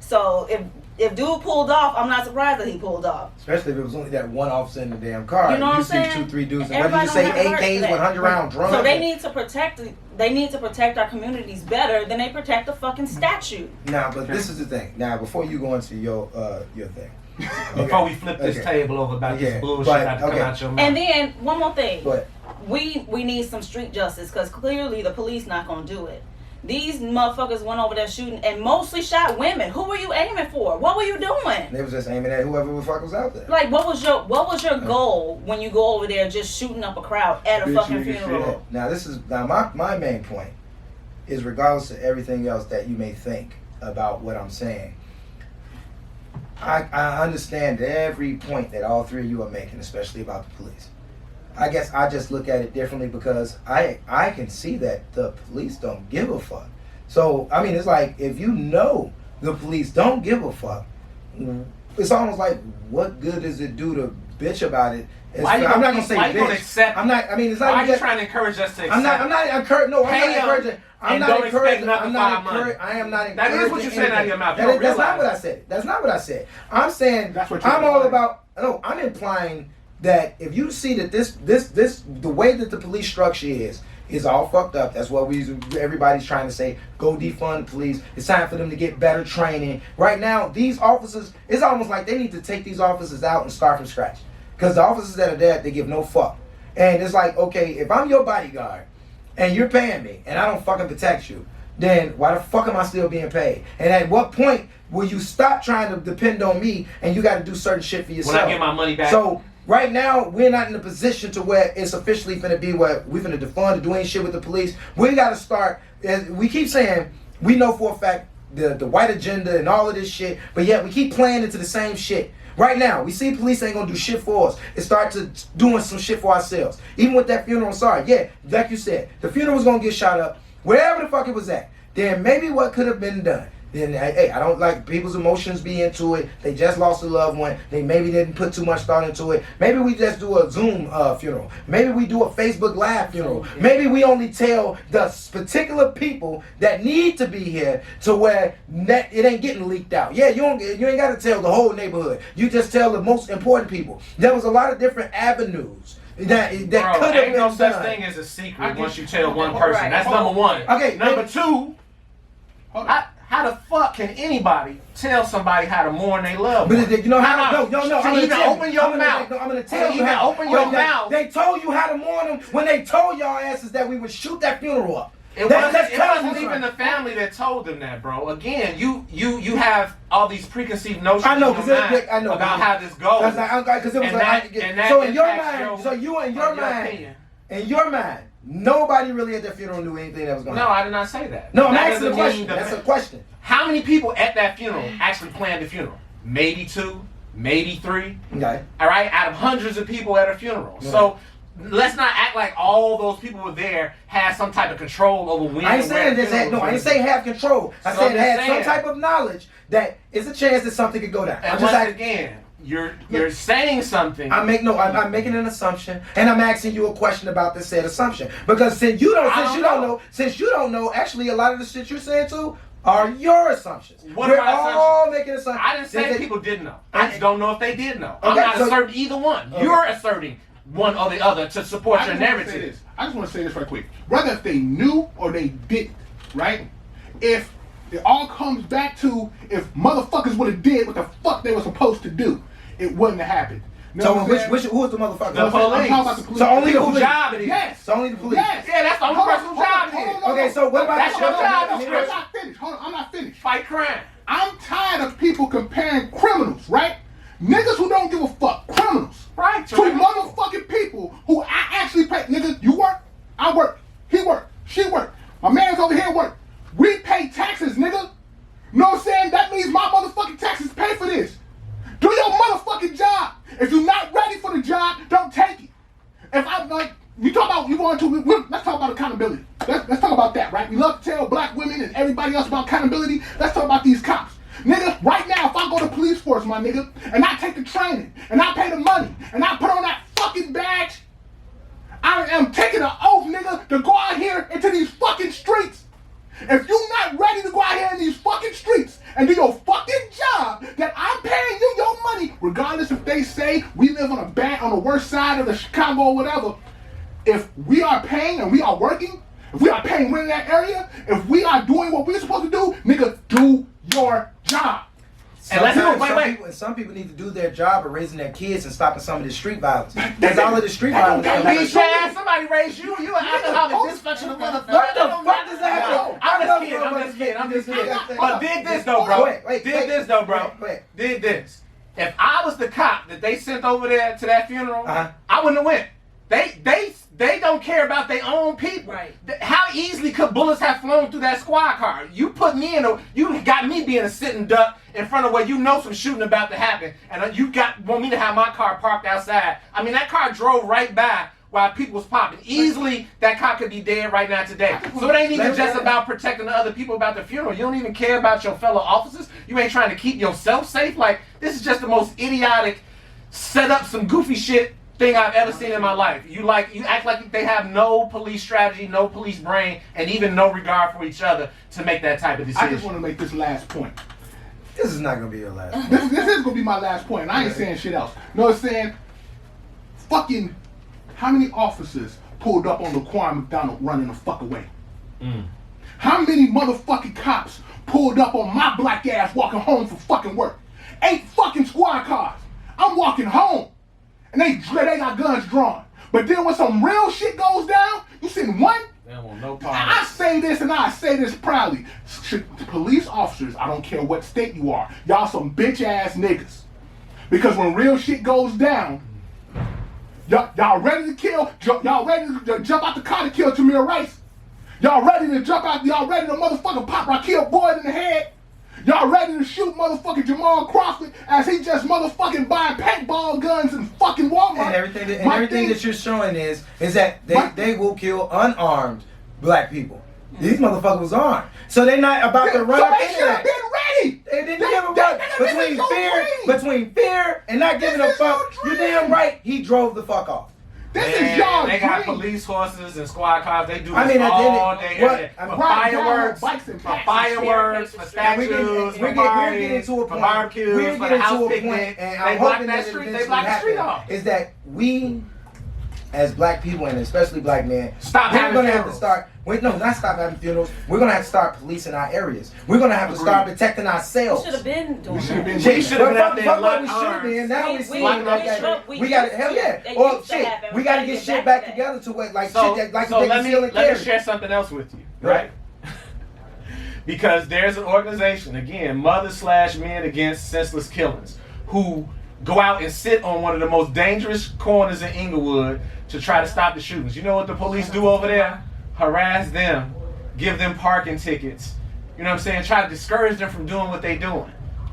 So if dude pulled off, I'm not surprised that he pulled off. Especially if it was only that one officer in the damn car. You know what I'm saying? See 2, 3 dudes, and whether you say AKs, 100 round drums. So they need to protect our communities better than they protect the fucking statue. Nah, but this is the thing. Now, before you go into your thing. Before we flip this table over about this bullshit that come out your mouth. And then one more thing. we need some street justice because clearly the police not gonna do it. These motherfuckers went over there shooting and mostly shot women. Who were you aiming for? What were you doing? They was just aiming at whoever the fuck was out there. Like, what was your goal when you go over there just shooting up a crowd at a fucking funeral? Now my main point is, regardless of everything else that you may think about what I'm saying, I understand every point that all three of you are making, especially about the police. I guess I just look at it differently because I can see that the police don't give a fuck. So, I mean, it's like, if you know the police don't give a fuck, it's almost like, what good does it do to bitch about it? I'm not gonna say bitch. I'm not. I mean, it's not. Why are you trying to encourage us to accept? I'm not encouraging. No, I'm not encouraging. I'm not encouraging. I am not encouraging. That is what you're saying out of your mouth. That's not what I said. That's not what I said. I'm saying I'm all about. No, I'm implying that if you see that this the way that the police structure is all fucked up. That's what everybody's trying to say. Go defund the police. It's time for them to get better training. Right now, these officers, it's almost like they need to take these officers out and start from scratch. Because the officers that are there, they give no fuck. And it's like, okay, if I'm your bodyguard and you're paying me and I don't fucking protect you, then why the fuck am I still being paid? And at what point will you stop trying to depend on me and you got to do certain shit for yourself? When I get my money back. So right now, we're not in a position to where it's officially finna be where we're finna defund to do any shit with the police. We gotta start, we keep saying, we know for a fact the white agenda and all of this shit, but yet we keep playing into the same shit. Right now, we see police ain't gonna do shit for us. It starts to doing some shit for ourselves. Even with that funeral, yeah, like you said, the funeral was gonna get shot up, wherever the fuck it was at. Then maybe what could have been done. Then, hey, I don't like people's emotions be into it. They just lost a loved one. They maybe didn't put too much thought into it. Maybe we just do a Zoom funeral. Maybe we do a Facebook Live funeral. Maybe we only tell the particular people that need to be here to where it ain't getting leaked out. Yeah, you ain't got to tell the whole neighborhood. You just tell the most important people. There was a lot of different avenues that could have been no done. Such thing as a secret once you tell one person. That's number one. Okay. Number two, how the fuck can anybody tell somebody how to mourn their loved one? But you know how? No. I'm gonna open your mouth. I'm gonna tell you how. Open your mouth. They told you how to mourn them when they told y'all asses that we would shoot that funeral up. It wasn't even the family that told them that, bro. Again, you have all these preconceived notions. I know, about how this goes. Because it was so in your mind, so you in your mind. Nobody really at that funeral knew anything that was going on. No, I did not say that. No, I'm asking a question. That's a question. How many people at that funeral actually planned the funeral? Maybe 2, maybe 3. Okay. All right, out of hundreds of people at a funeral. Yeah. So let's not act like all those people were there had some type of control over when. I ain't saying this. No, I ain't saying have control. I said had some type of knowledge that it's a chance that something could go down. And once again, you're saying something. I'm making an assumption, and I'm asking you a question about this said assumption because since you don't know, actually a lot of the shit you're saying too are your assumptions. We're all making assumptions. I didn't say people didn't know. I just don't know if they did know. I'm not asserting either one. Okay. You're asserting one or the other to support your narrative. I just want to say this right quick. Whether if they knew or they didn't, right? If it all comes back to if motherfuckers would have did what the fuck they were supposed to do, it wouldn't have happened. So who is the motherfucker? The police. About the police. So only the whose job it is. Yes. So only the police. Yes. Yeah, that's the only person whose job it is. Okay, so what about That's your job. I'm not finished. Hold on, I'm not finished. Fight crime. I'm tired of people comparing criminals, right? Niggas who don't give a fuck, criminals, right? To motherfucking people who I actually pay. Niggas, you work, I work, he work, she work, my man's over here work. We pay taxes, nigga. You know what I'm saying? That means my motherfucking taxes pay for this. Do your motherfucking job. If you're not ready for the job, don't take it. If I'm like, let's talk about accountability. Let's talk about that, right? We love to tell black women and everybody else about accountability. Let's talk about these cops. Nigga, right now, if I go to police force, my nigga, and I take the training, and I pay the money, and I put on that fucking badge, I am taking an oath, nigga, to go out here into these fucking streets. If you're not ready to go out here in these fucking streets and do your fucking job, that I'm paying you your money, regardless if they say we live on the worst side of the Chicago or whatever, if we are paying and we are working, if we are paying rent in that area, if we are doing what we're supposed to do, nigga, do your job. Some people need to do their job of raising their kids and stopping some of this street violence. That's all of the street violence. Somebody raised you. You an alcoholic, dysfunctional motherfucker. What the fuck does that have? I'm just kidding. But dig this though, bro. Dig this. If I was the cop that they sent over there to that funeral, I wouldn't have went. They don't care about their own people. Right. How easily could bullets have flown through that squad car? You put me you got me being a sitting duck in front of where you know some shooting about to happen, and you want me to have my car parked outside. I mean, that car drove right by while people was popping. Easily, that cop could be dead right now today. So it ain't even just about protecting the other people about the funeral. You don't even care about your fellow officers. You ain't trying to keep yourself safe. Like, this is just the most idiotic, set up some goofy shit thing I've ever seen in my life. You act like they have no police strategy, no police brain, and even no regard for each other to make that type of decision. I just want to make this last point. This is not gonna be your last point. This is gonna be my last point, and I ain't saying shit else. You know what I'm saying? Fucking, how many officers pulled up on Laquan McDonald running the fuck away? How many motherfucking cops pulled up on my black ass walking home from fucking work? 8 fucking squad cars. I'm walking home. And they got guns drawn. But then when some real shit goes down, you send one? They don't want no part. I say this and I say this proudly. Police officers, I don't care what state you are, y'all some bitch ass niggas. Because when real shit goes down, y'all ready to kill, y'all ready to jump out the car to kill Tamir Rice. Y'all ready to jump out, y'all ready to motherfucking pop Raquel Boyd in the head. Y'all ready to shoot motherfucking Jamal Crawford as he just motherfucking buying paintball guns in fucking Walmart. And everything that you're showing is that they will kill unarmed black people. These motherfuckers was armed. So they not about to run up into that. Been ready. They didn't give a fuck. Between fear and not giving a fuck, you're damn right, he drove the fuck off. This is y'all They got dream. police horses and squad cars. They do this all day. For fireworks, for statues, for parties, for barbecues, for the house picnic. They block that street. They block the street off. Is that we, as black people and especially black men, Stop we're having gonna have to funerals. start. Wait, no, not stop having funerals. We're gonna have to start policing our areas. We're gonna have to start protecting We ourselves. should have been doing We should have that. been. We should have been out there Fuck what locked we should have been. arms. Now we see we we got used hell to. yeah. It Or used to shit, happen. we gotta We get gotta shit get back back together to what like So, shit that like so they let can me steal and let me carry. share something else with you, right? Because there's an organization, again, Mothers/Men Against Senseless Killings, who go out and sit on one of the most dangerous corners in Inglewood to try to stop the shootings. You know what the police do over there? Harass them, give them parking tickets. You know what I'm saying? Try to discourage them from doing what they're doing.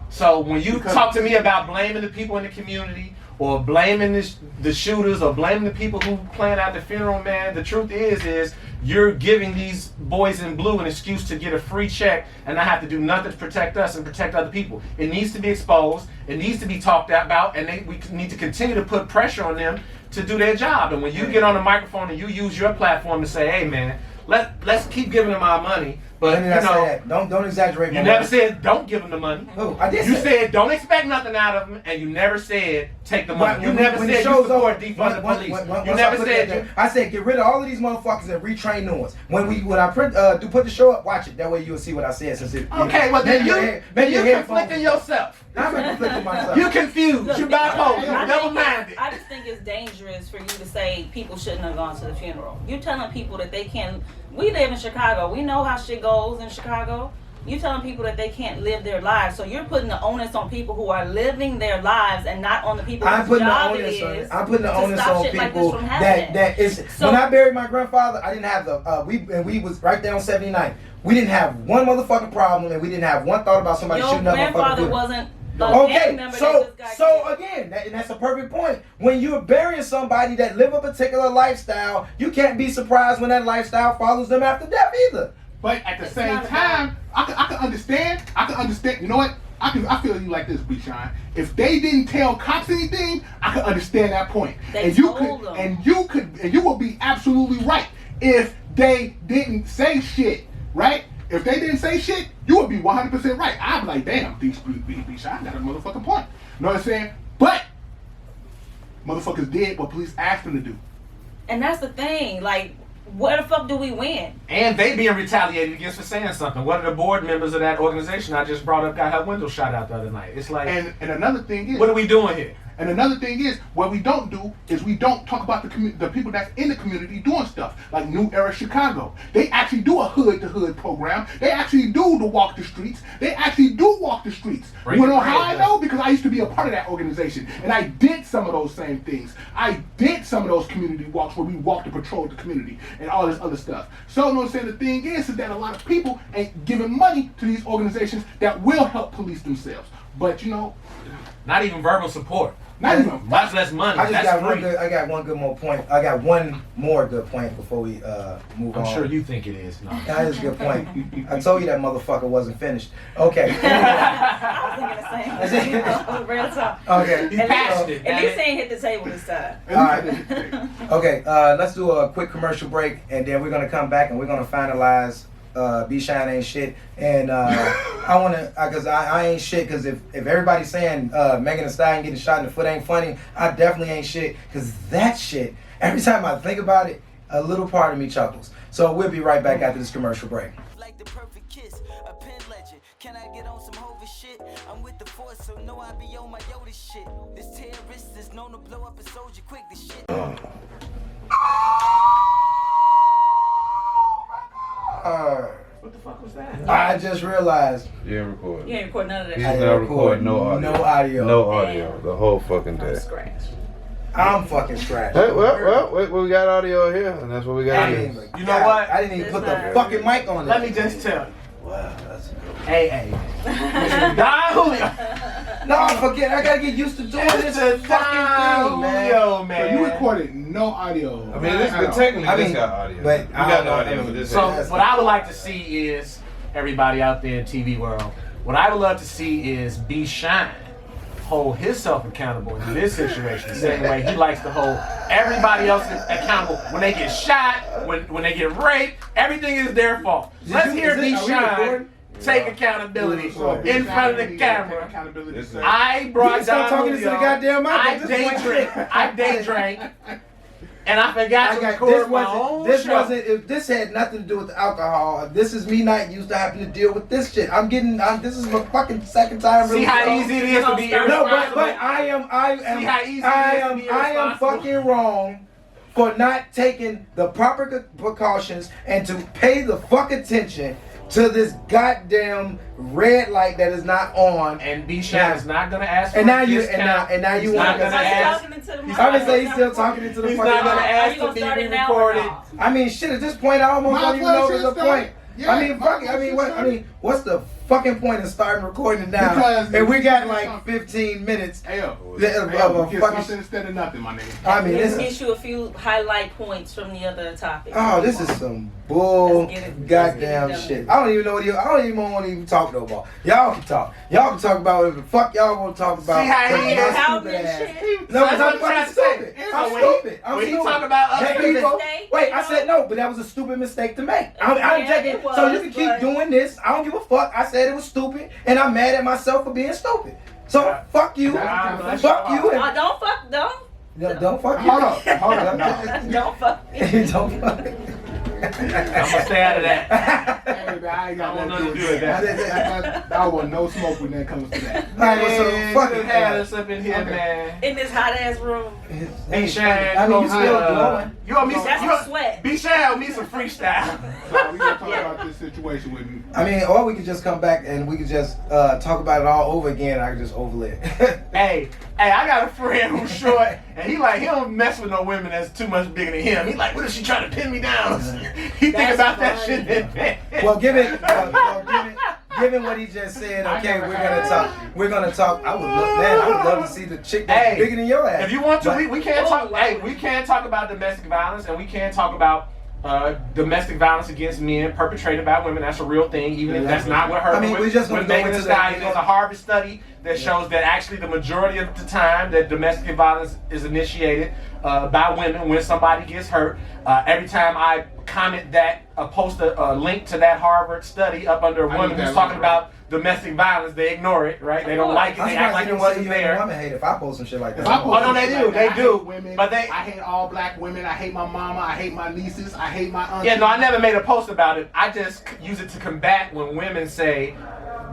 So when you talk to me about blaming the people in the community, or blaming the shooters, or blaming the people who planned out the funeral, man, the truth is you're giving these boys in blue an excuse to get a free check and not have to do nothing to protect us and protect other people. It needs to be exposed. It needs to be talked about, and we need to continue to put pressure on them to do their job. And when you get on the microphone and you use your platform to say, hey, man, let's keep giving them our money. But When did I say that? Don't exaggerate. you my never words. said don't give them the money. Oh, I did You say said don't expect nothing out of them, and you never said take the money. You never when said the you show's support over, defund the police. once You I never put said that you. there, I said get rid of all of these motherfuckers and retrain new ones. When I put the show up, watch it. That way you'll see what I said. Since it, Okay, well then you conflicting yourself. I'm conflicting myself. You confused. Look, You bipolar. You I double-minded. I just think it's dangerous for you to say people shouldn't have gone to the funeral. You're telling people that they can't. We live in Chicago. We know how shit goes in Chicago. You're telling people that they can't live their lives. So you're putting the onus on people who are living their lives and not on the people I'm whose putting the job it onus on is I'm putting the to onus stop on shit like this people from happening. that is. So- When I buried my grandfather, I didn't have the we was right there on 79. We didn't have one motherfucking problem, and we didn't have one thought about somebody Your shooting up motherfucking grandfather food. wasn't a Okay, gang member that so just got killed. again, and that's a perfect point. When you're burying somebody that live a particular lifestyle, you can't be surprised when that lifestyle follows them after death either. But at the It's same not time, I can understand. I can understand. You know what? I feel you like this, Bshine. If they didn't tell cops anything, I can understand that point. They and you told could, them. and you will be absolutely right if they didn't say shit, right? If they didn't say shit, you would be 100% right. I'd be like, damn, Bshine got a motherfucking point. You know what I'm saying? But motherfuckers did what police asked them to do. And that's the thing. Like, where the fuck do we win? And they being retaliated against for saying something. One of the board members of that organization I just brought up got her window shot out the other night. It's like, And another thing is, what are we doing here? And another thing is, what we don't do is we don't talk about the people that's in the community doing stuff. Like New Era Chicago. They actually do a hood-to-hood program. They actually do the walk the streets. They actually do walk the streets. Right, You know right, how I yeah. know? Because I used to be a part of that organization. And I did some of those same things. I did some of those community walks where we walked and patrolled the community and all this other stuff. So, you know what I'm saying? The thing is that a lot of people ain't giving money to these organizations that will help police themselves. But, you know, Not even verbal support. not even Much less money. I just That's got one free. good. I got one good more point. I got one more good point before we move on. I'm sure you think it is. No. That is a good point. I told you that motherfucker wasn't finished. Okay. I was thinking the same thing. Real talk. Okay. He's passionate. At least he ain't hit the table this time. All right. Okay. Let's do a quick commercial break, and then we're gonna come back and we're gonna finalize. Bshine ain't shit, and I wanna, cause I ain't shit. Cause if everybody's saying Megan Thee Stallion getting shot in the foot ain't funny, I definitely ain't shit. Cause that shit, every time I think about it, a little part of me chuckles. So we'll be right back after this commercial break. Like the perfect kiss, a pen legend. Can I get on some Hovis shit? I'm with the force, so know I be on my Yoda shit. This terrorist is known to blow up a soldier quick. This shit. What the fuck was that? I just realized You ain't recording. You ain't record none of that He's I shit. not didn't recording no audio. No audio. No audio. The whole fucking From day. scratch. I'm fucking scratched. Hey, well, we got audio here, and that's what we got I to didn't use. even- You know what? I didn't even put the It's fucking mic on it. Let me just tell you. Wow, that's good. Hey, Don Julio. No, I forget. I gotta get used to doing this It's fucking Don thing, man. Julio, So man. you recorded no audio. I mean, this at all. technically I this mean, got audio. but we I got don't no know, audio I mean, for this. So is- what I would like to see is everybody out there in TV world. What I would love to see is Bshine hold himself accountable in this situation the same way he likes to hold everybody else accountable when they get shot, when they get raped. Everything is their fault. Let's hear are we Bshine recording? take accountability So, in front of the Bshine, camera. accountability. This is- I You brought can start Don talking into the Julio. goddamn mic I at this day point. drank. I day drank. And I forgot I to got record this my wasn't own this show. wasn't if this had nothing to do with alcohol. This is me not used to having to deal with this shit. This is my fucking second time. See how easy it is to be No, irresponsible. but I am See how easy it is to be I am irresponsible? fucking wrong for not taking the proper precautions and to pay the fuck attention to this goddamn red light that is not on. And Bshine is not gonna ask for And now a you discount. and now you He's want not gonna Are you ask. talking into the He's mic? not Obviously he's still talking into the He's fucking not gonna mic. ask Are you to gonna be start it now or recorded. not? I mean, shit. At this point, I almost Might don't as even well know there's a just start. point. Yeah, I mean, might fuck it. as I well mean, just what? start. I mean, what's the fucking point in starting recording now? Because And we got it's like something. 15 minutes. Hey, yo. of Hey, yo, a get something fucking. instead of nothing, my nigga. I mean, Let's this get is. you a few highlight points from the other topic. Oh, this is some bull Let's get it goddamn done. shit. I don't even know what I don't even want to even talk no more. Y'all can talk. Y'k can talk about whatever the fuck y'all want to talk about. See how he But is? my How stupid this ass. shit? No, That's because what I'm I'm trying fucking to say. stupid. So I'm when he- stupid. I'm when he stupid. talk about other That people- people- Wait, I said no, but that was a stupid mistake to make. I'm Yeah, taking. it was, So you can keep but- doing this. I don't give a fuck. I said it was stupid, and I'm mad at myself for being stupid. So fuck you. That's Fuck you. Oh, don't fuck, don't. No, don't fuck you. Hold up. Hold up. No. Don't fuck me. Don't fuck. I'm gonna stay out of that. Hey, man, I ain't got I want nothing nothing to do with that. that. I want no smoke when that comes to that. Alright, well, so Man, fuck you it. done had us up in here, Okay. man. In this hot ass room. Bshine, I mean, you still glowing. You want me? That's you a want- sweat. Bshine owe me some freestyle. So we gonna talk about this situation with me. I mean, or we could just come back and we could just talk about it all over again. I could just overlay it. Hey, I got a friend who's short, and he don't mess with no women that's too much bigger than him. He like, what if she trying to pin me down? He think That's about that funny. shit in bed. Well, given what he just said, okay, we're gonna talk. We're gonna talk. I would love to see the chick that's Hey, bigger than your ass. If you want to, But- we can't Oh, talk. wow. Hey, we can talk about domestic violence, and we can talk about domestic violence against men perpetrated by women. That's a real thing, even if that's not what her. I mean, we're just gonna with go Megan Thee into that. Stallion. There's a Harvard study that shows that actually the majority of the time that domestic violence is initiated by women when somebody gets hurt. Every time I comment that post a link to that Harvard study up under a I woman need who's that talking link, about domestic violence, they ignore it, right? They don't like it. They act like it wasn't there. Woman hate if I post some shit like that. If I post Oh, no, some they shit do. like that, They I do. hate women. But I hate all black women. I hate my mama. I hate my nieces. I hate my aunties. Yeah, no, I never made a post about it. I just use it to combat when women say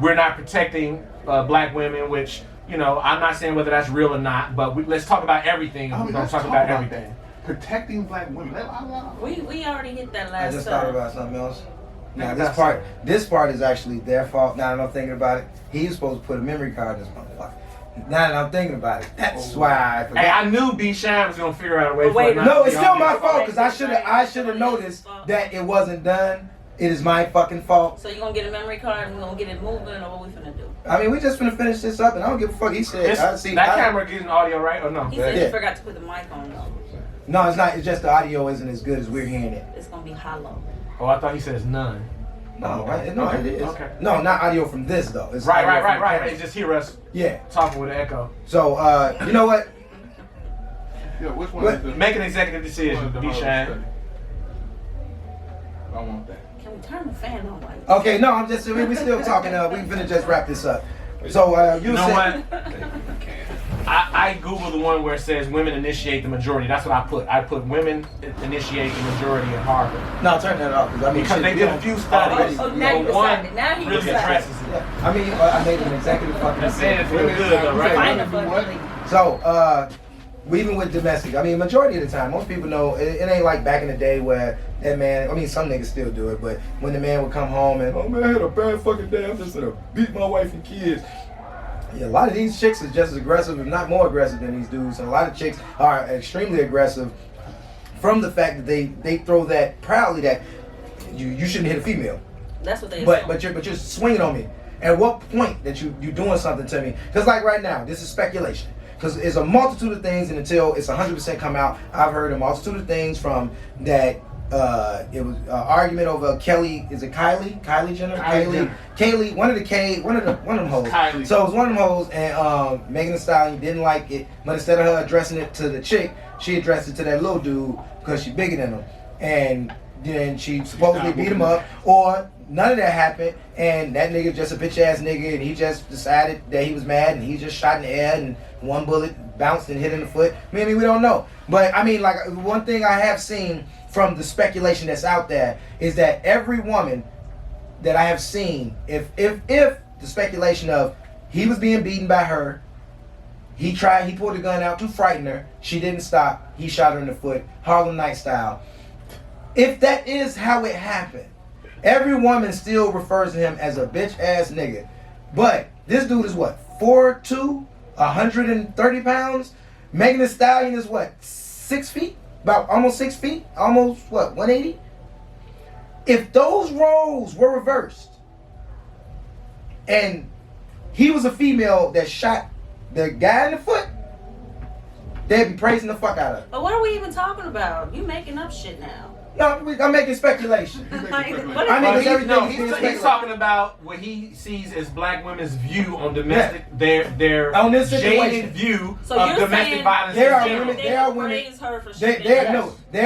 we're not protecting black women, which, you know, I'm not saying whether that's real or not, but let's talk about everything. I mean, We're going let's to talk talk about about everything. Protecting black women. We already hit that I last just time. thought about something else. Now That's this part is actually their fault. Now that I'm thinking about it, he's supposed to put a memory card in this motherfucker. Now that I'm thinking about it, that's why I forgot. Hey, I knew Bshine was going to figure out a way But for it wait, not No, to it's be still on my there. fault because I should have noticed that it wasn't done. It is my fucking fault. So you gonna get a memory card and we gonna get it moving, or what we finna do? I mean, we just finna finish this up, and I don't give a fuck. He said, That camera getting audio right or no? He said Yeah. you forgot to put the mic on though. No, it's not. It's just the audio isn't as good as we're hearing it. It's gonna be hollow. Oh, I thought he says none. No, right? No, it is. Okay. No, not audio from this though. It's Right. audio from the They camera. just hear us Yeah. talking with an echo. So, you know what? Yeah, which one What? is the... Make an executive decision, one is the Bshine. Harvard study? I want that. Can we turn the fan on? Like Okay, no, I'm just. We still talking. We finna just wrap this up. So, You know said, what? I Googled the one where it says women initiate the majority. That's what I put. I put women initiate the majority at Harvard. No, turn that off because I mean, Because shit, they we did a don't- few studies. Oh, now you but one decided. Now he really decided. addresses it. Yeah. I mean, I made an executive fucking That saying decision. feel good though, right? Find a Do what? fucking So, even with domestic, I mean, majority of the time, most people know it ain't like back in the day where that man. I mean, some niggas still do it, but when the man would come home and, oh man, I had a bad fucking day. I'm just gonna beat my wife and kids. Yeah, a lot of these chicks is just as aggressive, if not more aggressive than these dudes. And a lot of chicks are extremely aggressive from the fact that they throw that proudly that you shouldn't hit a female. That's what they. But you're swinging on me. At what point that you doing something to me? Because like right now, this is speculation. Because it's a multitude of things, and until it's 100% come out, I've heard a multitude of things from that. It was an argument over Kelly. Is it Kylie? Kylie Jenner? Kaylee. One of them hoes. Kylie. So it was one of them hoes, and Megan Thee Stallion didn't like it. But instead of her addressing it to the chick, she addressed it to that little dude because she's bigger than him. And then she supposedly beat him up, or none of that happened, and that nigga just a bitch ass nigga, and he just decided that he was mad, and he just shot in the air, and one bullet bounced and hit in the foot. Maybe we don't know, but I mean, like one thing I have seen from the speculation that's out there is that every woman that I have seen, if the speculation of he was being beaten by her, he pulled the gun out to frighten her, she didn't stop, he shot her in the foot, Harlem Night style. If that is how it happened, every woman still refers to him as a bitch ass nigga. But this dude is what, 4'2", 130 pounds? Megan Thee Stallion is what, 6 feet? About almost 6 feet? Almost what, 180? If those roles were reversed and he was a female that shot the guy in the foot, they'd be praising the fuck out of it. But what are we even talking about? You making up shit now. No, I'm making speculation. Like, speculation. I mean, But it's everything he's speculation. talking about what he sees as black women's view on domestic, their On this jaded situation. view So of you're domestic saying violence. There in are general. women- there are women- praise her for shit. There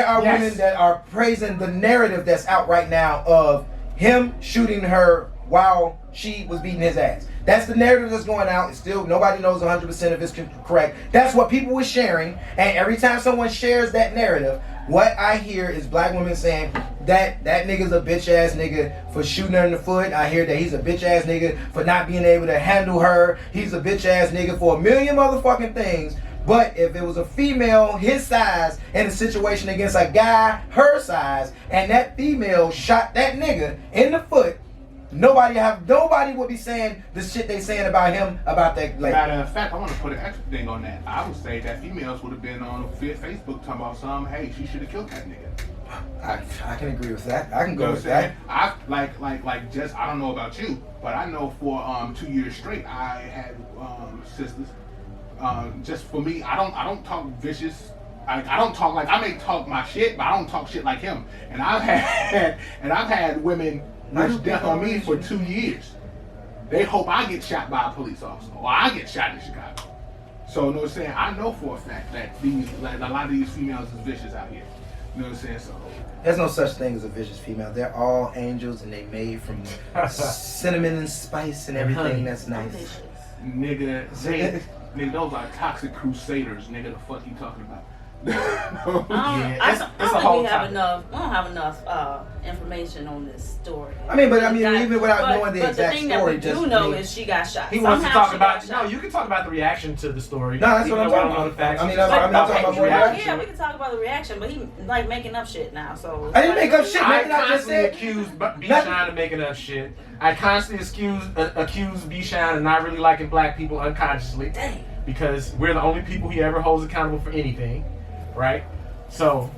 are Yes. women that are praising the narrative that's out right now of him shooting her while she was beating his ass. That's the narrative that's going out. It's still, nobody knows 100% if it's correct. That's what people were sharing. And every time someone shares that narrative, what I hear is black women saying that nigga's a bitch ass nigga for shooting her in the foot. I hear that he's a bitch ass nigga for not being able to handle her. He's a bitch ass nigga for a million motherfucking things. But if it was a female his size in a situation against a guy her size, and that female shot that nigga in the foot, nobody would be saying the shit they saying about him about that. Like, Matter of fact, I want to put an extra thing on that. I would say that females would have been on Facebook talking about hey, she should have killed that nigga. I can agree with that. I can You go know with what I'm that. saying? Like just I don't know about you, but I know for 2 years straight I had sisters. Just for me, I don't talk vicious. I don't talk like I may talk my shit, but I don't talk shit like him. And I've had women wish death on me for 2 years. They hope I get shot by a police officer or I get shot in Chicago. So you know what I'm saying? I know for a fact that a lot of these females is vicious out here. You know what I'm saying? So There's no such thing as a vicious female. They're all angels, and they made from cinnamon and spice and everything that's nice. nigga, nigga, those are toxic crusaders, nigga. The fuck you talking about? I don't think we have enough. We don't have enough information on this story. Even without knowing the exact thing story, that we do know is she got shot. He wants to talk about. No, You can talk about the reaction to the story. No, that's what I'm talking about. I'm not talking about more reaction. Yeah, we can talk about the reaction, but he like making up shit now. So I didn't make up shit. I Maybe I just constantly said. accuse Bshine of making up shit. I constantly accuse Bshine of not really liking black people unconsciously. Dang. Because we're the only people he ever holds accountable for anything, right? So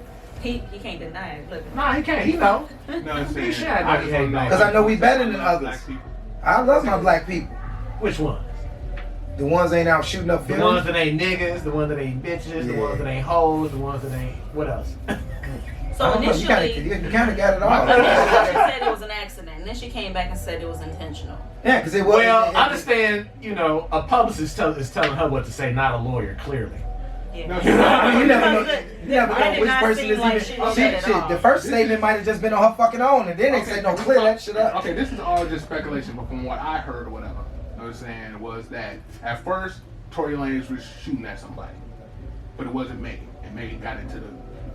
he can't deny it. Look. nah, he can't. He know. No, I'm saying. Bshine know he hate Because I know we better than others. Black people. I love my black people. Which ones? The ones ain't out shooting up The films. ones that ain't niggas, the ones that ain't bitches, the Yeah. ones that ain't hoes, the ones that ain't what else? So initially, you kind of got it all. she said it was an accident, and then she came back and said it was intentional. Yeah, because it was. Well, understand, a publicist is telling her what to say, not a lawyer, clearly. Yeah. No, You never know. That You never did know which not person seem is like even. she did it at all. The first statement might have just been on her fucking own, and then they say, "No, clear that shit up." Okay, this is all just speculation, but from what I heard or whatever, you know what I'm saying, was that at first Torey Lanezz was shooting at somebody, but it wasn't Megan, and Megan got into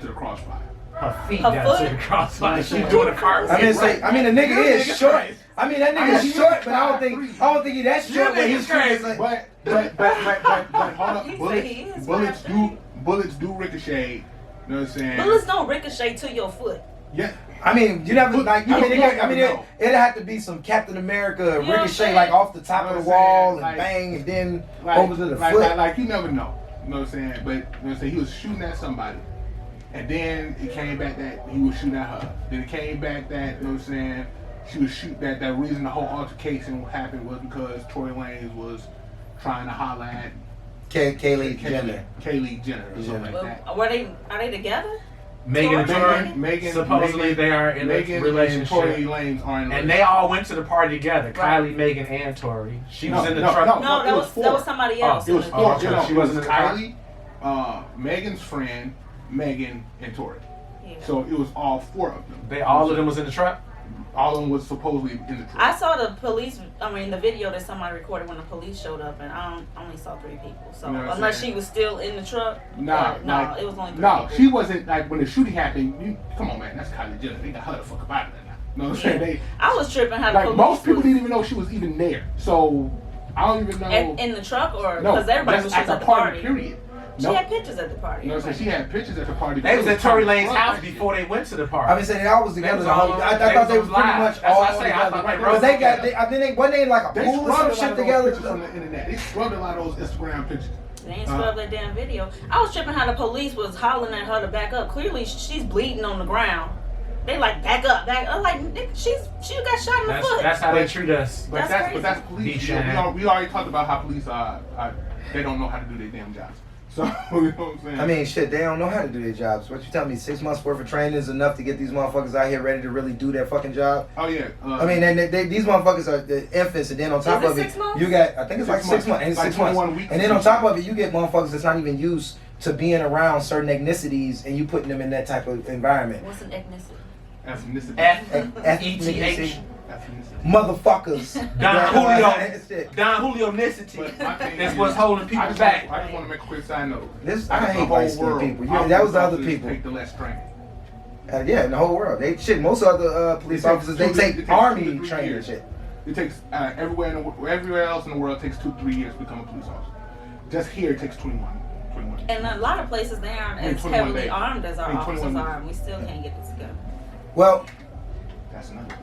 the crossfire. Her feet Her got foot? to the crossfire. She's doing a car. The nigga is short. crazy. That nigga is short, but I don't think he that short. But he's crazy. crazy. But hold up, He said he is bullets do ricochet. You know what I'm saying? Bullets don't ricochet to your foot. Yeah. You never like. You never know. It'd have to be some Captain America You know what I'm ricochet saying? like off the top You know of the what I'm wall saying? and Like- bang, and then Like, over to the foot. Like you never know. You know what I'm saying? But you know what I'm saying? He was shooting at somebody. And then it came back that he was shooting at her. Then it came back that, you know what I'm saying, she was shooting that reason the whole altercation happened was because Torey Lanezz was trying to holler at Kaylee Jenner. Kaylee Jenner or something like Well, that. are they together? Megan and Torey, Megan, supposedly they are in a Megan relationship. and Torey Lanezz are in a And they all went to the party together. Kylie, Megan, and Torey. She was in the truck. No, it that was was somebody else. It was in the four. okay. You know, She it was wasn't in the car? Kylie, Megan's friend, Megan, and Torey. Yeah. So it was all four of them. All of them was in the truck? All of them was supposedly in the truck. I saw the video that somebody recorded when the police showed up, and I only saw 3 people. So You know what I'm unless saying? she was still in the truck, Nah, no, it was only 3 no, people. she wasn't like when the shooting happened. Come on, man, that's Kylie Jenner. They got her the fuck up out of there now. You know what I'm saying? They, I was tripping how the like police most people was didn't even know she was even there. So I don't even know. in the truck, or no, because everybody just was at at the the party. Period. She No. had pictures at the party. You know what I'm saying? She had pictures at the party. They was at Torey Lanez's house before they went to the party. I mean, saying they all was together was the whole. all- I they thought they was was pretty live. much That's all what I say. I together. thought they Because they rode got. together. I think wasn't they like a They pool or some scrubbed a lot shit of those together. pictures from the internet. They scrubbed a lot of those Instagram pictures. They ain't scrubbed that damn video. I was tripping how the police was hollering at her to back up. Clearly, she's bleeding on the ground. They like back up. I'm like, she got shot in the foot. That's how they treat us. But That's that's police. Bshine. We already talked about how police they don't know how to do their damn jobs. So you know what I'm saying? I mean, shit, they don't know how to do their jobs. What you tell me? 6 months worth of training is enough to get these motherfuckers out here ready to really do their fucking job. oh yeah. I mean, these motherfuckers are the infants, and then on top Is it of it, 6 months? you got. I think it's like 6 6 months. months. And it's Like 6 months. 21 weeks And then or on top something. of it, you get motherfuckers that's not even used to being around certain ethnicities, and you putting them in that type of environment. What's an ethnicity? ethnicity. F-E-T-H. Ethnicity. Motherfuckers. Don Julio Nicity. But my thing That's is, what's holding I people just back. want to make a quick side note. I hate The white whole world, skinned people. our Yeah, that was the police other officers people. Take the less training. Yeah, in the whole world. Most other police officers, they take army 2 to 3 training years. shit. It takes everywhere else in the world it takes 2 to 3 years to become a police officer. Just here it takes 21. And a lot of places they aren't I mean, as 21 heavily days. armed as our I mean, officers 21 are, and we still can't get this together. Well, That's another.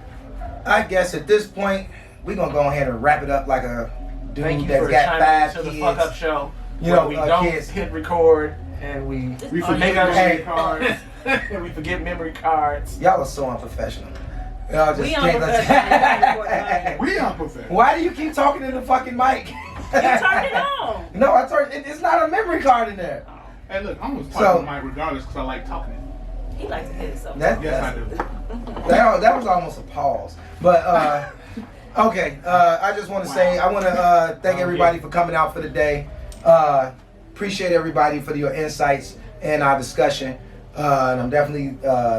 I guess at this point, we're going to go ahead and wrap it up like a dude Thank you that's for got chiming 5 into kids. the fuck up show. You where know, we don't kids. hit record and we We Oh, forget yeah. memory cards. and we forget memory cards. Y'all are so unprofessional. Y'all just We can't unprofessional. We unprofessional. Why do you keep talking in the fucking mic? You turned it on. No, I turned it. It's not a memory card in there. Hey, look, I'm gonna So- talk to Mike regardless because I like talking. He likes to hit himself. Yes, I do. That was almost a pause. But okay, I just want to say I want to thank everybody for coming out for the day. Appreciate everybody for your insights and our discussion. and I'm definitely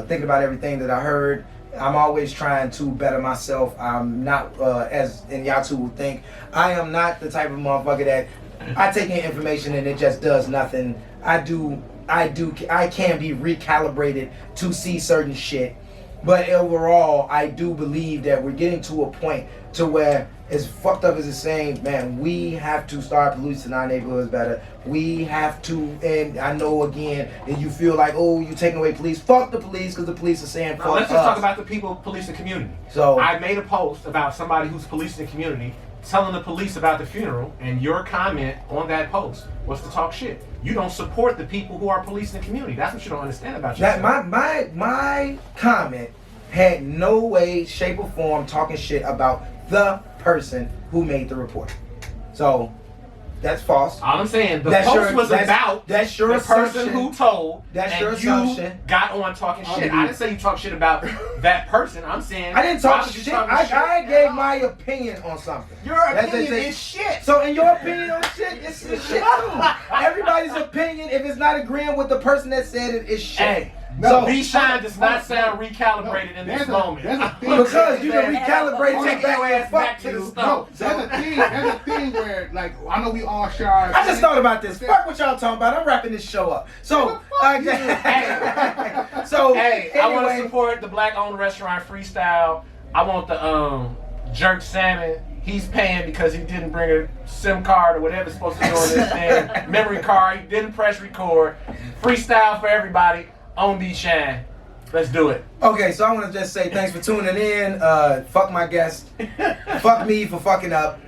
thinking about everything that I heard. I'm always trying to better myself. I'm not, as and y'all two would think, I am not the type of motherfucker that I take in information and it just does nothing. I can be recalibrated to see certain shit. But overall, I do believe that we're getting to a point to where, as fucked up as it's saying, man, we have to start policing our neighborhoods better. We have to, and I know again, and you feel like, oh, you're taking away police. Fuck the police, because the police are saying fuck Now, let's just us. talk about the people policing the community. So I made a post about somebody who's policing the community, telling the police about the funeral, and your comment on that post was to talk shit. You don't support the people who are policing the community. That's what you don't understand about yourself. that my comment had no way, shape, or form talking shit about the person who made the report. So that's false. All I'm saying, the That's post your- was that's- about that's your the person assumption. who told, That's and your you assumption. got on talking shit. I didn't say you talk shit about that person. I'm saying I didn't why talk would you shit. talking I shit gave at my opinion on something. Your That's- opinion that's- is shit. So in your opinion on shit, it's shit too. Everybody's opinion, if it's not agreeing with the person that said it, is shit. Hey, So- Bshine does not sound recalibrated in this moment. There's a thing. Because you can recalibrate Take it back your to ass fuck back to to the the stove. No, there's a thing where, like, I know we all share our I just thought about this. Fuck what y'all talking about. I'm wrapping this show up. So, so Hey, I want to anyway, support the black-owned restaurant Freestyle. I want the jerk salmon. He's paying because he didn't bring a SIM card or whatever's supposed to be on this thing. Memory card. He didn't press record. Freestyle for everybody on Bshine. Let's do it. Okay, so I want to just say thanks for tuning in. Fuck my guest. Fuck me for fucking up.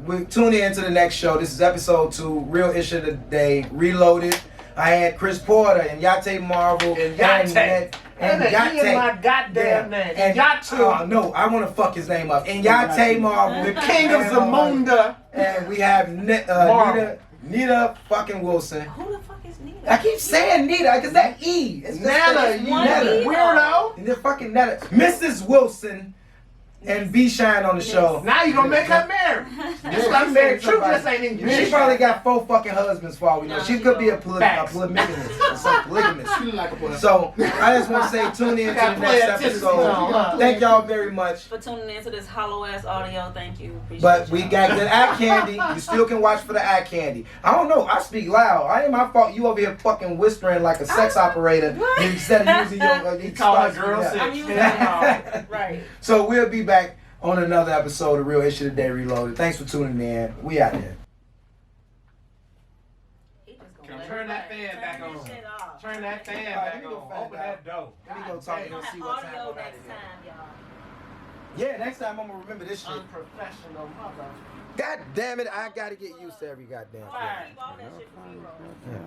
We tune in to the next show. This is episode 2, Real Issue of the Day, Reloaded. I had Chris Porter and Yate Marvel And Yate. and Yate. my goddamn name. And Yate. Oh no, I want to fuck his name up. And Yate Marvel, The king of And, Zamunda. And we have Marvel. Nita fucking Wilson. Who the fuck is Nita? I keep saying Nita because that E. It's just Nana, you one Netta. weirdo. And they're fucking Netta. Mrs. Wilson and Bshine on the show. Now you gonna make her married. This I'm is married true. somebody. Just ain't English. She probably got 4 fucking husbands for all we know. No, She she could be a don't. Facts. polygamist or some polygamist. She look like a boy. So I just want to say tune in to Gotta the play next that Tennessee episode. song, huh? Thank y'all very much. For tuning into this hollow ass audio, thank you. Appreciate But we y'all. got good eye candy. You still can watch for the eye candy. I don't know. I speak loud. I ain't my fault. You over here fucking whispering like a sex operator instead of using your. You call her girl Yeah. six. I'm using Yeah. right. So we'll be back on another episode of Real Issue Today Reloaded. Thanks for tuning in. We out here. He just gonna Come let turn it that ride. fan back Turn on. that shit off. Turn that fan Alright, back let me go on. fan Open down. that door. Let me go talk We're and gonna see have what's audio happening. next time, y'all. Yeah, next time I'm gonna remember this shit. Unprofessional mother. God damn it, I gotta get used to every goddamn thing. Keep all that shit for you, bro. Yeah.